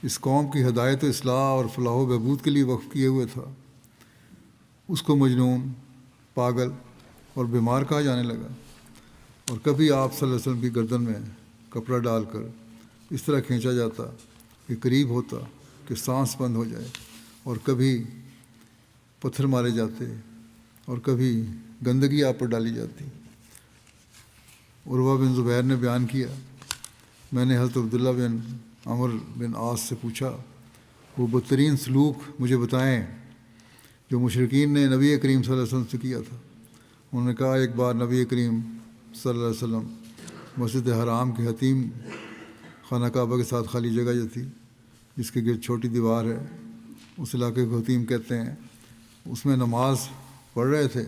اس قوم کی ہدایت و اصلاح اور فلاح و بہبود کے لیے وقف کیے ہوئے تھا، اس کو مجنون، پاگل اور بیمار کہا جانے لگا۔ اور کبھی آپ صلی اللہ علیہ وسلم کی گردن میں کپڑا ڈال کر اس طرح کھینچا جاتا کہ قریب ہوتا کہ سانس بند ہو جائے، اور کبھی پتھر مارے جاتے، اور کبھی گندگی آپ پر ڈالی جاتی۔ عروہ بن زبیر نے بیان کیا، میں نے حضرت عبداللہ بن عمر بن عاص سے پوچھا وہ بدترین سلوک مجھے بتائیں جو مشرکین نے نبی کریم صلی اللہ علیہ وسلم سے کیا تھا۔ انہوں نے کہا ایک بار نبی کریم صلی اللہ علیہ وسلم مسجد حرام کے حتیم خانہ کعبہ کے ساتھ خالی جگہ جو تھی، جس کے گرد چھوٹی دیوار ہے، اس علاقے کو حتیم کہتے ہیں، اس میں نماز پڑھ رہے تھے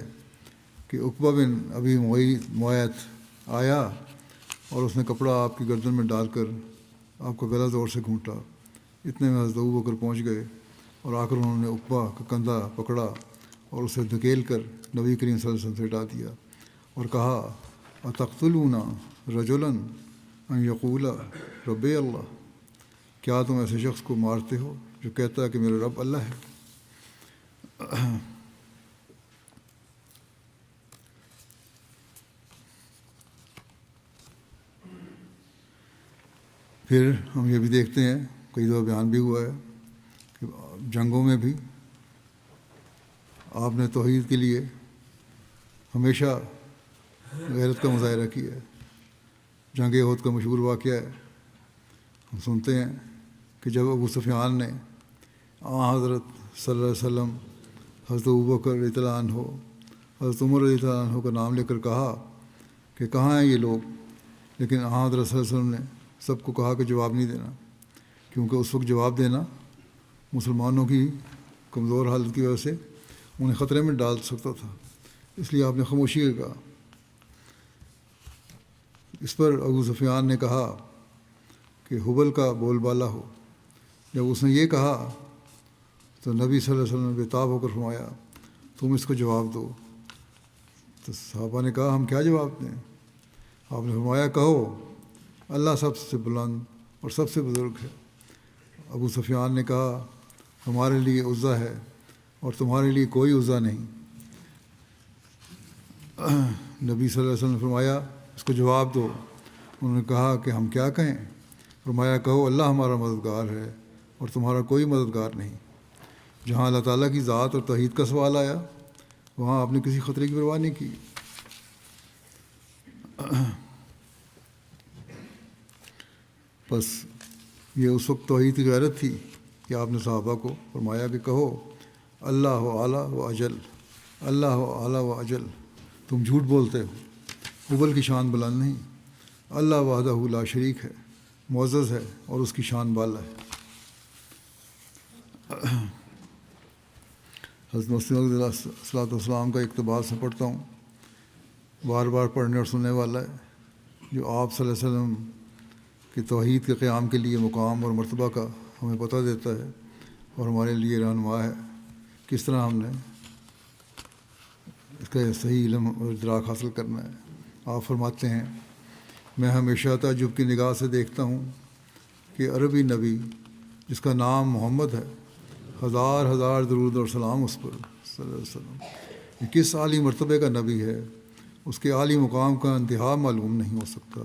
کہ عقبہ بن ابی معیط آیا اور اس نے کپڑا آپ کی گردن میں ڈال کر آپ کا گلا زور سے گھونٹا۔ اتنے میں حضرت ابوبکر پہنچ گئے اور آ کر انہوں نے عقبہ کا کندھا پکڑا اور اسے دھکیل کر نبی کریم صلی اللہ علیہ وسلم سے ہٹا دیا اور کہا اتقتلون رجلا ان یقول ربی اللہ، کیا تم ایسے شخص کو مارتے ہو جو کہتا ہے کہ میرا رب اللہ ہے؟ پھر ہم یہ بھی دیکھتے ہیں، کئی دفعہ بیان بھی ہوا ہے کہ جنگوں میں بھی آپ نے توحید کے لیے ہمیشہ غیرت کا مظاہرہ کیا ہے۔ جنگ احد کا مشہور واقعہ ہے، ہم سنتے ہیں کہ جب ابو سفیان نے حضرت صلی اللہ علیہ وسلم، حضرت ابوبکر رضی اللہ عنہ، حضرت عمر رضی اللہ عنہ کا نام لے کر کہا کہ کہاں ہیں یہ لوگ، لیکن حضرت صلی اللہ علیہ وسلم نے سب کو کہا کہ جواب نہیں دینا، کیونکہ اس وقت جواب دینا مسلمانوں کی کمزور حالت کی وجہ سے انہیں خطرے میں ڈال سکتا تھا، اس لیے آپ نے خاموشی کا کہا۔ اس پر ابو سفیان نے کہا کہ حبل کا بول بالا ہو۔ جب اس نے یہ کہا تو نبی صلی اللہ علیہ وسلم نے بےتاب ہو کر فرمایا تم اس کو جواب دو۔ تو صحابہ نے کہا ہم کیا جواب دیں؟ آپ نے فرمایا کہو اللہ سب سے بلند اور سب سے بزرگ ہے۔ ابو سفیان نے کہا ہمارے لیے عزا ہے اور تمہارے لیے کوئی عزا نہیں۔ نبی صلی اللہ علیہ وسلم نے فرمایا اس کو جواب دو۔ انہوں نے کہا کہ ہم کیا کہیں؟ فرمایا کہو اللہ ہمارا مددگار ہے اور تمہارا کوئی مددگار نہیں۔ جہاں اللہ تعالیٰ کی ذات اور توحید کا سوال آیا وہاں آپ نے کسی خطرے کی پرواہ نہیں کی۔ بس یہ اس وقت توحید کی غیرت تھی کہ آپ نے صحابہ کو فرمایا کہ کہو اللہ اعلیٰ و اجل، اللہ اعلیٰ و اجل، تم جھوٹ بولتے ہو، حبل کی شان بلند نہیں، اللہ وحدہ لا شریک ہے، معزز ہے اور اس کی شان بالا ہے۔ حضرت مسلم علیہ السلام کا اقتباس سے پڑھتا ہوں، بار بار پڑھنے اور سننے والا ہے، جو آپ صلی اللہ علیہ وسلم کہ توحید کے قیام کے لیے مقام اور مرتبہ کا ہمیں پتہ دیتا ہے اور ہمارے لیے رہنما ہے، کس طرح ہم نے اس کا صحیح علم اور ادراک حاصل کرنا ہے۔ آپ فرماتے ہیں میں ہمیشہ تعجب کی نگاہ سے دیکھتا ہوں کہ عربی نبی جس کا نام محمد ہے، ہزار ہزار درود اور سلام اس پر صلی اللہ علیہ وسلم، یہ کس عالی مرتبے کا نبی ہے، اس کے عالی مقام کا انتہا معلوم نہیں ہو سکتا،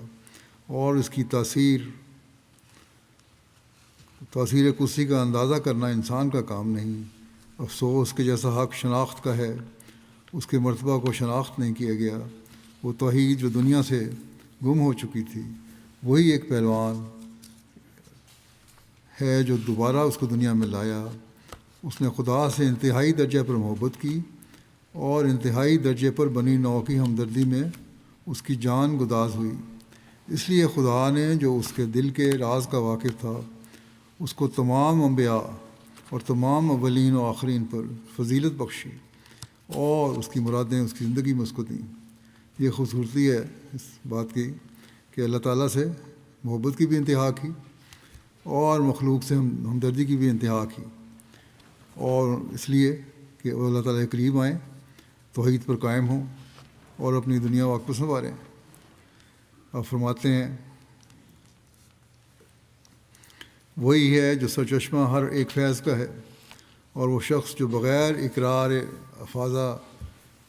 اور اس کی تاثیر قدسی کا اندازہ کرنا انسان کا کام نہیں۔ افسوس کہ جیسا حق شناخت کا ہے اس کے مرتبہ کو شناخت نہیں کیا گیا۔ وہ توحید جو دنیا سے گم ہو چکی تھی، وہی ایک پہلوان ہے جو دوبارہ اس کو دنیا میں لایا۔ اس نے خدا سے انتہائی درجے پر محبت کی اور انتہائی درجے پر بنی نوع کی ہمدردی میں اس کی جان گداز ہوئی۔ اس لیے خدا نے جو اس کے دل کے راز کا واقف تھا، اس کو تمام انبیاء اور تمام اولین و آخرین پر فضیلت بخشی اور اس کی مرادیں اس کی زندگی میں اس کو دیں۔ یہ خوبصورتی ہے اس بات کی کہ اللہ تعالیٰ سے محبت کی بھی انتہا کی اور مخلوق سے ہمدردی کی بھی انتہا کی، اور اس لیے کہ وہ اللہ تعالیٰ کے قریب آئیں، توحید پر قائم ہوں اور اپنی دنیا وقت کو سنواریں۔ آپ فرماتے ہیں وہی ہے جو سرچشمہ ہر ایک فیض کا ہے، اور وہ شخص جو بغیر اقرار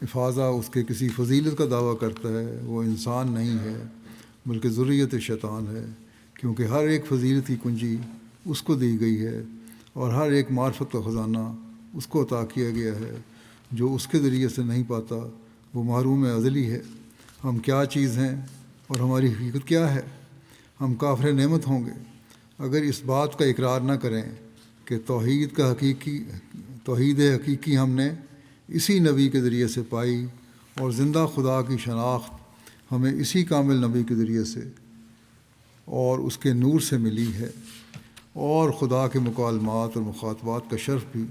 افاضہ اس کے کسی فضیلت کا دعویٰ کرتا ہے وہ انسان نہیں ہے بلکہ ذریت شیطان ہے، کیونکہ ہر ایک فضیلت کی کنجی اس کو دی گئی ہے اور ہر ایک معرفت کا خزانہ اس کو عطا کیا گیا ہے۔ جو اس کے ذریعے سے نہیں پاتا وہ محروم ازلی ہے۔ ہم کیا چیز ہیں اور ہماری حقیقت کیا ہے؟ ہم کافر نعمت ہوں گے اگر اس بات کا اقرار نہ کریں کہ توحید حقیقی ہم نے اسی نبی کے ذریعے سے پائی، اور زندہ خدا کی شناخت ہمیں اسی کامل نبی کے ذریعے سے اور اس کے نور سے ملی ہے، اور خدا کے مکالمات اور مخاطبات کا شرف بھی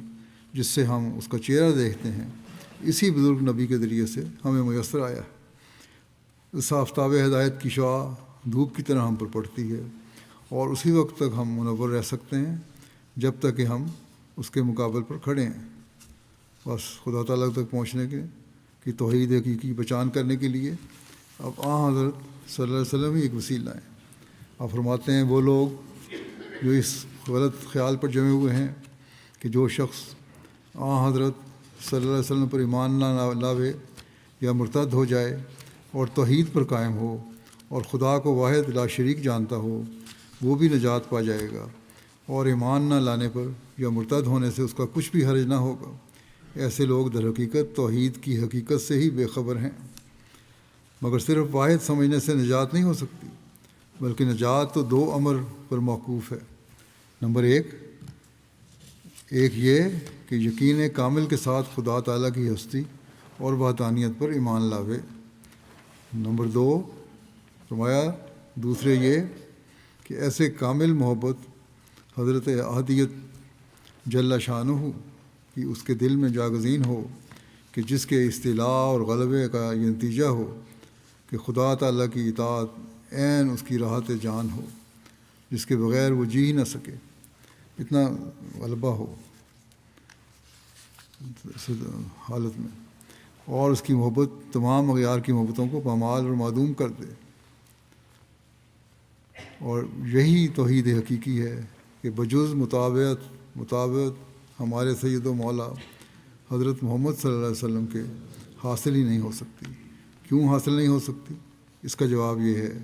جس سے ہم اس کا چہرہ دیکھتے ہیں اسی بزرگ نبی کے ذریعے سے ہمیں میسر آیا ہے۔ اس آفتاب ہدایت کی شعاع دھوپ کی طرح ہم پر پڑتی ہے، اور اسی وقت تک ہم منور رہ سکتے ہیں جب تک کہ ہم اس کے مقابل پر کھڑے ہیں۔ بس خدا تعالیٰ تک پہنچنے کی توحید حقیقی پہچان کرنے کے لیے اب حضرت صلی اللہ علیہ وسلم ہی ایک وسیلہ ہیں۔ آپ فرماتے ہیں وہ لوگ جو اس غلط خیال پر جمے ہوئے ہیں کہ جو شخص حضرت صلی اللہ علیہ وسلم پر ایمان نہ لاوے یا مرتد ہو جائے اور توحید پر قائم ہو اور خدا کو واحد لا شریک جانتا ہو، وہ بھی نجات پا جائے گا، اور ایمان نہ لانے پر یا مرتد ہونے سے اس کا کچھ بھی حرج نہ ہوگا۔ ایسے لوگ در حقیقت توحید کی حقیقت سے ہی بے خبر ہیں، مگر صرف واحد سمجھنے سے نجات نہیں ہو سکتی، بلکہ نجات تو دو امر پر موقوف ہے۔ نمبر ایک یہ کہ یقین کامل کے ساتھ خدا تعالیٰ کی ہستی اور وحدانیت پر ایمان لاوے۔ نمبر دو فرمایا دوسرے یہ کہ ایسے کامل محبت حضرت احدیت جل شانہ کی اس کے دل میں جاگزین ہو کہ جس کے استعلاء اور غلبے کا یہ نتیجہ ہو کہ خدا تعالیٰ کی اطاعت عین اس کی راحت جان ہو، جس کے بغیر وہ جی ہی نہ سکے، اتنا غلبہ ہو اس حالت میں، اور اس کی محبت تمام اغیار کی محبتوں کو پامال اور معدوم کر دے۔ اور یہی توحید حقیقی ہے کہ بجز مطابقت ہمارے سید و مولا حضرت محمد صلی اللہ علیہ وسلم کے حاصل ہی نہیں ہو سکتی۔ کیوں حاصل نہیں ہو سکتی؟ اس کا جواب یہ ہے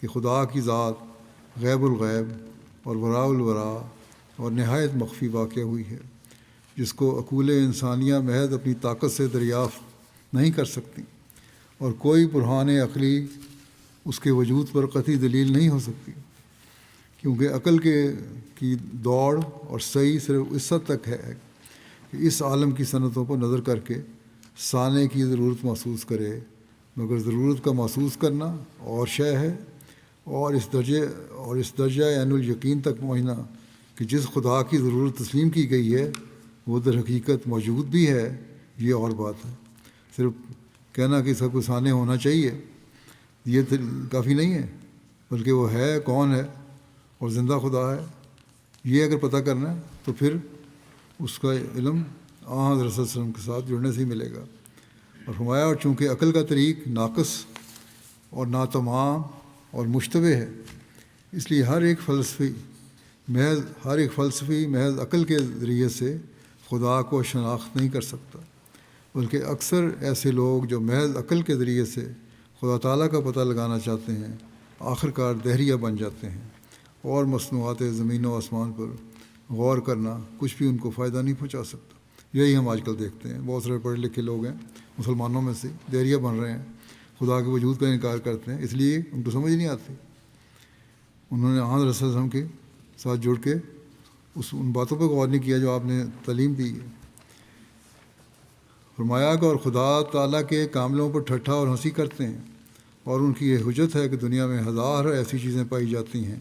کہ خدا کی ذات غیب الغیب اور وراء الورا اور نہایت مخفی واقع ہوئی ہے، جس کو عقول انسانیہ محض اپنی طاقت سے دریافت نہیں کر سکتی، اور کوئی برہان عقلی اس کے وجود پر قطعی دلیل نہیں ہو سکتی، کیونکہ عقل کی دوڑ اور سعی صرف اس حد تک ہے کہ اس عالم کی صنعتوں پر نظر کر کے سانے کی ضرورت محسوس کرے، مگر ضرورت کا محسوس کرنا اور شے ہے، اور اس درجہ عین الیقین تک پہنچنا کہ جس خدا کی ضرورت تسلیم کی گئی ہے وہ در حقیقت موجود بھی ہے، یہ اور بات ہے۔ صرف کہنا کہ سب کو سانے ہونا چاہیے یہ کافی نہیں ہے، بلکہ وہ ہے کون ہے اور زندہ خدا ہے، یہ اگر پتہ کرنا ہے تو پھر اس کا علم حضرت صلی اللہ علیہ وسلم کے ساتھ جڑنے سے ہی ملے گا۔ اور فرمایا اور چونکہ عقل کا طریق ناقص اور ناتمام اور مشتبہ ہے، اس لیے ہر ایک فلسفی محض عقل کے ذریعے سے خدا کو شناخت نہیں کر سکتا، بلکہ اکثر ایسے لوگ جو محض عقل کے ذریعے سے خدا تعالیٰ کا پتہ لگانا چاہتے ہیں آخرکار دہریہ بن جاتے ہیں، اور مصنوعات زمین و آسمان پر غور کرنا کچھ بھی ان کو فائدہ نہیں پہنچا سکتا۔ یہی ہم آج کل دیکھتے ہیں، بہت سارے پڑھے لکھے لوگ ہیں مسلمانوں میں سے دہریہ بن رہے ہیں، خدا کے وجود کا انکار کرتے ہیں، اس لیے ان کو سمجھ نہیں آتی۔ انہوں نے حضرت صلی اللہ علیہ وسلم کے ساتھ جڑ کے ان باتوں پہ غور نہیں کیا جو آپ نے تعلیم دی ہے۔ فرمایا کہ اور خدا تعالیٰ کے کاملوں پر ٹھٹھا اور ہنسی کرتے ہیں، اور ان کی یہ حجت ہے کہ دنیا میں ہزار ایسی چیزیں پائی جاتی ہیں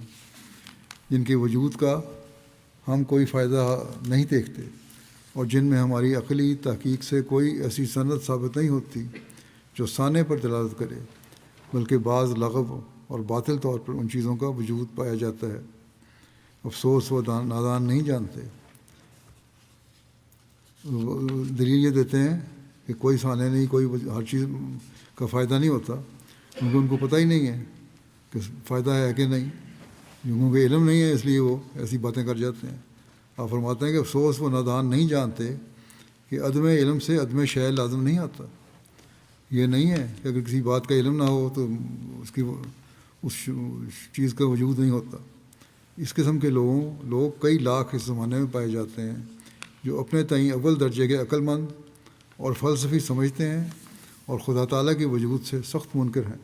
جن کے وجود کا ہم کوئی فائدہ نہیں دیکھتے، اور جن میں ہماری عقلی تحقیق سے کوئی ایسی سند ثابت نہیں ہوتی جو سانے پر دلالت کرے، بلکہ بعض لغو اور باطل طور پر ان چیزوں کا وجود پایا جاتا ہے۔ افسوس وہ نادان نہیں جانتے، دلیل یہ دیتے ہیں کہ کوئی سانے نہیں، کوئی ہر چیز کا فائدہ نہیں ہوتا، کیونکہ ان کو پتہ ہی نہیں ہے کہ فائدہ ہے کہ نہیں، کیونکہ علم نہیں ہے اس لیے وہ ایسی باتیں کر جاتے ہیں۔ آپ فرماتے ہیں کہ افسوس وہ نادان نہیں جانتے کہ عدم علم سے عدم شے لازم نہیں آتا۔ یہ نہیں ہے کہ اگر کسی بات کا علم نہ ہو تو اس چیز کا وجود نہیں ہوتا۔ اس قسم کے لوگ کئی لاکھ اس زمانے میں پائے جاتے ہیں جو اپنے تئیں اول درجے کے عقل مند اور فلسفی سمجھتے ہیں اور خدا تعالیٰ کے وجود سے سخت منکر ہیں۔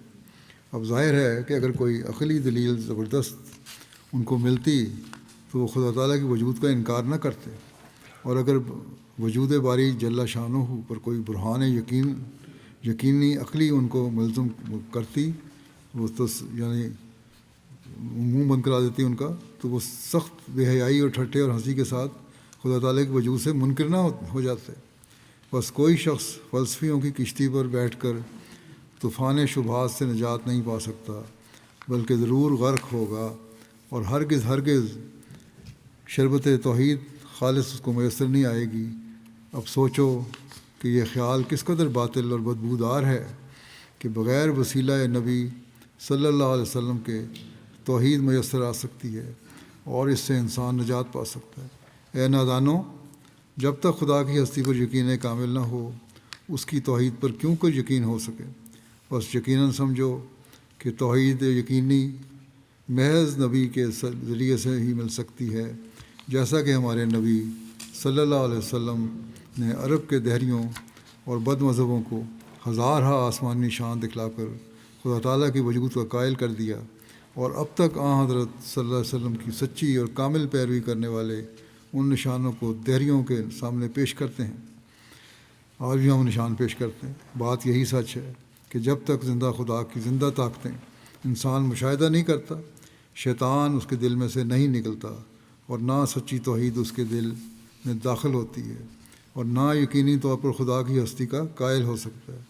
اب ظاہر ہے کہ اگر کوئی عقلی دلیل زبردست ان کو ملتی تو وہ خدا تعالیٰ کے وجود کا انکار نہ کرتے، اور اگر وجود باری جل شانہ پر کوئی برہان یقینی عقلی ان کو ملزم کرتی، وہ یعنی منہ بند کرا دیتی ان کا، تو وہ سخت بے حیائی اور ٹھٹے اور ہنسی کے ساتھ خدا تعالیٰ کے وجود سے منکر نہ ہو جاتے۔ بس کوئی شخص فلسفیوں کی کشتی پر بیٹھ کر طوفان شبہات سے نجات نہیں پا سکتا، بلکہ ضرور غرق ہوگا، اور ہرگز شربت توحید خالص اس کو میسر نہیں آئے گی۔ اب سوچو کہ یہ خیال کس قدر باطل اور بدبودار ہے کہ بغیر وسیلہ نبی صلی اللہ علیہ وسلم کے توحید میسر آ سکتی ہے، اور اس سے انسان نجات پا سکتا ہے۔ اے نادانو، جب تک خدا کی ہستی پر یقین کامل نہ ہو، اس کی توحید پر کیوں کوئی یقین ہو سکے؟ بس یقیناً سمجھو کہ توحید یقینی محض نبی کے ذریعے سے ہی مل سکتی ہے، جیسا کہ ہمارے نبی صلی اللہ علیہ وسلم نے عرب کے دہریوں اور بد مذہبوں کو ہزارہا آسمانی نشان دکھلا کر خدا تعالیٰ کے وجود کا قائل کر دیا، اور اب تک حضرت صلی اللہ علیہ وسلم کی سچی اور کامل پیروی کرنے والے ان نشانوں کو دہریوں کے سامنے پیش کرتے ہیں۔ آج بھی ہم نشان پیش کرتے ہیں۔ بات یہی سچ ہے کہ جب تک زندہ خدا کی زندہ طاقتیں انسان مشاہدہ نہیں کرتا، شیطان اس کے دل میں سے نہیں نکلتا، اور نہ سچی توحید اس کے دل میں داخل ہوتی ہے، اور نہ یقینی طور پر خدا کی ہستی کا قائل ہو سکتا ہے۔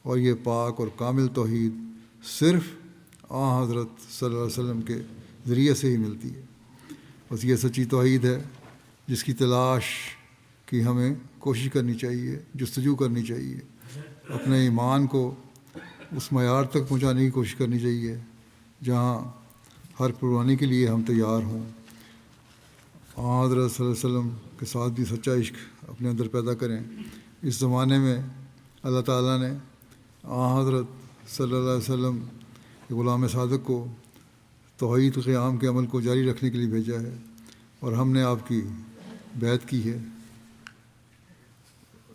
اور یہ پاک اور کامل توحید صرف حضرت صلی اللہ علیہ وسلم کے ذریعے سے ہی ملتی ہے۔ بس یہ سچی توحید ہے جس کی تلاش کی ہمیں کوشش کرنی چاہیے، جستجو کرنی چاہیے، اپنے ایمان کو اس معیار تک پہنچانے کی کوشش کرنی چاہیے جہاں ہر قربانی کے لیے ہم تیار ہوں۔ حضرت صلی اللہ علیہ وسلم کے ساتھ بھی سچا عشق اپنے اندر پیدا کریں۔ اس زمانے میں اللہ تعالیٰ نے حضرت صلی اللہ علیہ وسلم کے غلام صادق کو توحید قیام کے عمل کو جاری رکھنے کے لیے بھیجا ہے، اور ہم نے آپ کی بیعت کی ہے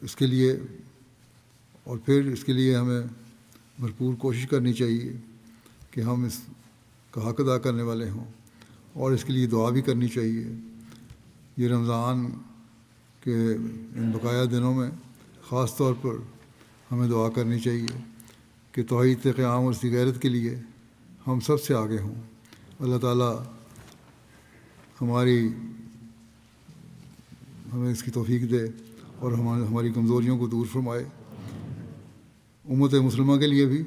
اس کے لیے، اور پھر اس کے لیے ہمیں بھرپور کوشش کرنی چاہیے کہ ہم اس کا حق ادا کرنے والے ہوں، اور اس کے لیے دعا بھی کرنی چاہیے۔ یہ رمضان کے ان بقایا دنوں میں خاص طور پر ہمیں دعا کرنی چاہیے کہ توحید قیام اور اس کی غیرت کے لیے ہم سب سے آگے ہوں۔ اللہ تعالیٰ ہمیں اس کی توفیق دے اور ہماری کمزوریوں کو دور فرمائے۔ امت مسلمہ کے لیے بھی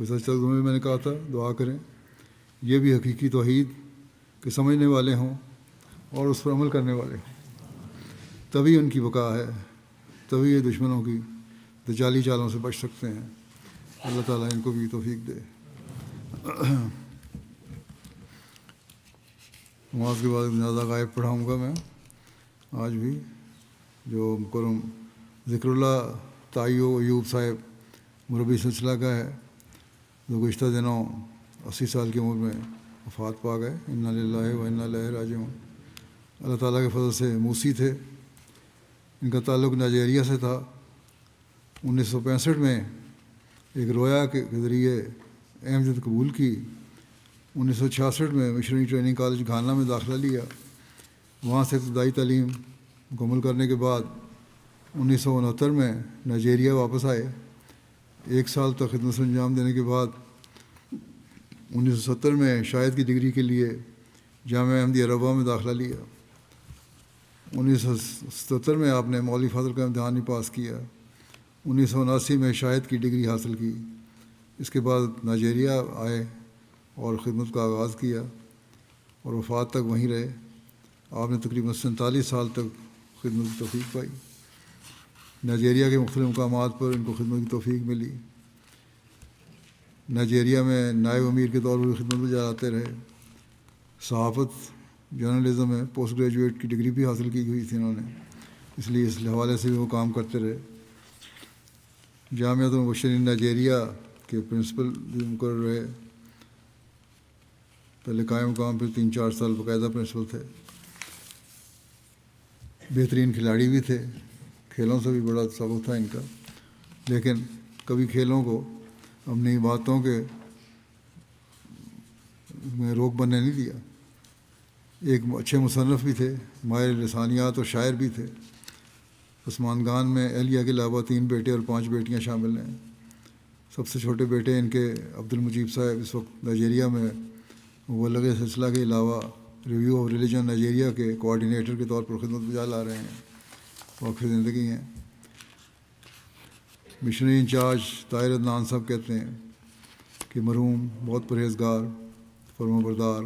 گزشتہ دنوں میں نے کہا تھا دعا کریں، یہ بھی حقیقی توحید کے سمجھنے والے ہوں اور اس پر عمل کرنے والے ہوں، تبھی ان کی بقا ہے، تبھی یہ دشمنوں کی دجالی چالوں سے بچ سکتے ہیں۔ اللہ تعالیٰ ان کو بھی توفیق دے۔ نماز کے بعد جنازہ غائب پڑھاؤں گا میں آج بھی، جو مکرم ذکر اللہ تائیو ایوب صاحب مربی سلسلہ کا ہے، جو گزشتہ دنوں 80 سال کی عمر میں وفات پا گئے۔ انا للہ و انا الیہ راجعون۔ اللہ تعالیٰ کے فضل سے موسی تھے، ان کا تعلق نائجیریا سے تھا۔ 1965 میں ایک رویا کے ذریعے احمدیت قبول کی۔ 1966 میں مشنری ٹریننگ کالج گھانا میں داخلہ لیا، وہاں سے ابتدائی تعلیم مکمل کرنے کے بعد 1969 میں نائجیریا واپس آئے۔ 1 سال تک خدمت سے انجام دینے کے بعد 1970 میں شاہد کی ڈگری کے لیے جامعہ احمدیہ ربوہ میں داخلہ لیا۔ 1977 میں آپ نے مولوی فاضل کا امتحان بھی پاس کیا۔ 1979 میں شاہد کی ڈگری حاصل کی۔ اس کے بعد نائجیریا آئے اور خدمت کا آغاز کیا اور وفات تک وہیں رہے۔ آپ نے تقریباً 47 سال تک خدمت کی توفیق پائی۔ نائجیریا کے مختلف مقامات پر ان کو خدمت کی توفیق ملی۔ نائجیریا میں نائب امیر کے طور پر خدمت گزار آتے رہے۔ صحافت جرنلزم میں پوسٹ گریجویٹ کی ڈگری بھی حاصل کی ہوئی تھی انہوں نے، اس لیے اس حوالے سے بھی وہ کام کرتے رہے۔ جامعۃ المبشرین نائجیریا کے پرنسپل بھی مقرر رہے، پہلے قائم مقام پھر 3-4 سال باقاعدہ پرنسپل تھے۔ بہترین کھلاڑی بھی تھے، کھیلوں سے بھی بڑا تعلق تھا ان کا، لیکن کبھی کھیلوں کو اپنی باتوں کے میں روک بننے نہیں دیا۔ ایک اچھے مصنف بھی تھے، ماہر لسانیات اور شاعر بھی تھے۔ عثمان میں اہلیہ کے علاوہ 3 بیٹے اور 5 بیٹیاں شامل ہیں۔ سب سے چھوٹے بیٹے ان کے عبد المجیب صاحب اس وقت نائجیریا میں مبلغ سلسلہ کے علاوہ ریویو آف ریلیجن نائجیریا کے کوآرڈینیٹر کے طور پر خدمت بجا لا رہے ہیں، واقعی زندگی ہیں۔ مشنری انچارج طاہر عدنان صاحب کہتے ہیں کہ مرحوم بہت پرہیزگار، فرمانبردار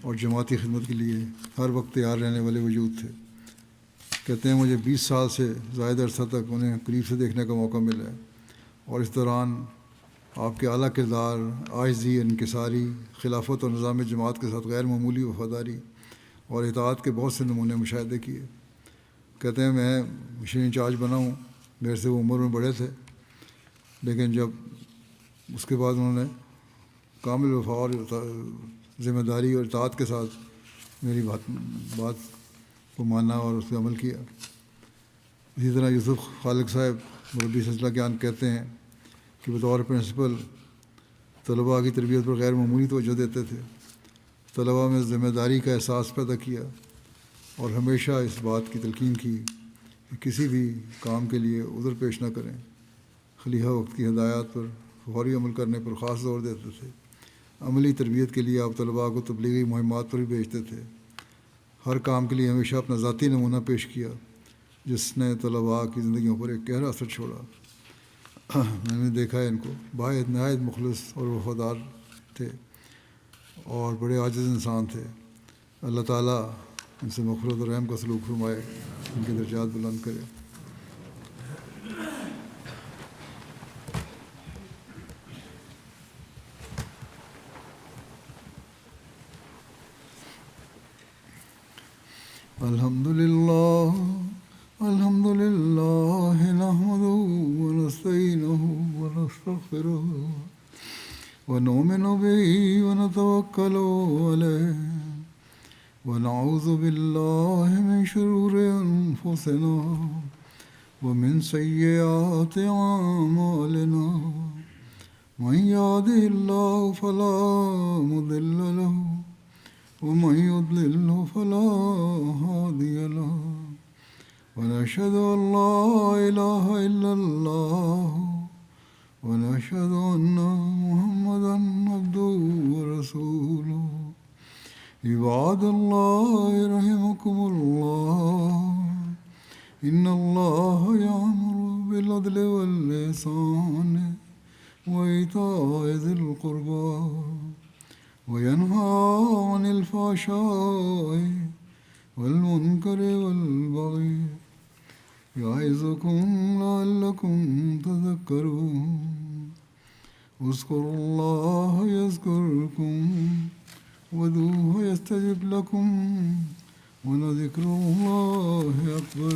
اور جماعتی خدمت کے لیے ہر وقت تیار رہنے والے وجود تھے۔ کہتے ہیں مجھے 20 سال سے زائد عرصہ تک انہیں قریب سے دیکھنے کا موقع ملا ہے، اور اس دوران آپ کے اعلیٰ کردار، عاجزی، انکساری، خلافت اور نظام جماعت کے ساتھ غیر معمولی وفاداری اور اطاعت کے بہت سے نمونے مشاہدے کیے۔ کہتے ہیں میں مشنری انچارج بنا ہوں، میرے سے وہ عمر میں بڑے تھے، لیکن جب اس کے بعد انہوں نے کامل وفا اور ذمہ داری اور اطاعت کے ساتھ میری بات کو مانا اور اس پہ عمل کیا۔ اسی طرح یوسف خالق صاحب مربی سلسلہ قیان کہتے ہیں کہ بطور پرنسپل طلباء کی تربیت پر غیر معمولی توجہ دیتے تھے، طلباء میں ذمہ داری کا احساس پیدا کیا اور ہمیشہ اس بات کی تلقین کی کہ کسی بھی کام کے لیے عذر پیش نہ کریں۔ خلیفہ وقت کی ہدایات پر فوری عمل کرنے پر خاص زور دیتے تھے۔ عملی تربیت کے لیے آپ طلباء کو تبلیغی مہمات پر بھی بھیجتے تھے۔ ہر کام کے لیے ہمیشہ اپنا ذاتی نمونہ پیش کیا، جس نے طلباء کی زندگیوں پر ایک گہرا اثر چھوڑا۔ میں نے دیکھا ہے ان کو، نہایت مخلص اور وفادار تھے اور بڑے عاجز انسان تھے۔ اللہ تعالیٰ ان سے مغفرت اور رحم کا سلوک فرمائے، ان کے درجات بلند کرے۔ الحمد للہ نحمده ونستعینه ونستغفره ونؤمن به ونتوکل علیہ ونعوذ باللہ من شرور انفسنا ومن سیئات اعمالنا من يهده الله فلا مضل له ومن يضلل فلا هادي له ونشهد أن لا إله إلا الله ونشهد أن محمدا عبده ورسوله عباد الله رحمكم الله إن الله يأمر بالعدل والإحسان وإيتاء ذي القربى وينهى عن الفحشاء والمنكر والبغي يعظكم لعلكم تذكرون اذكروا الله يذكركم وادعوه يستجب لكم ولذكر الله أكبر.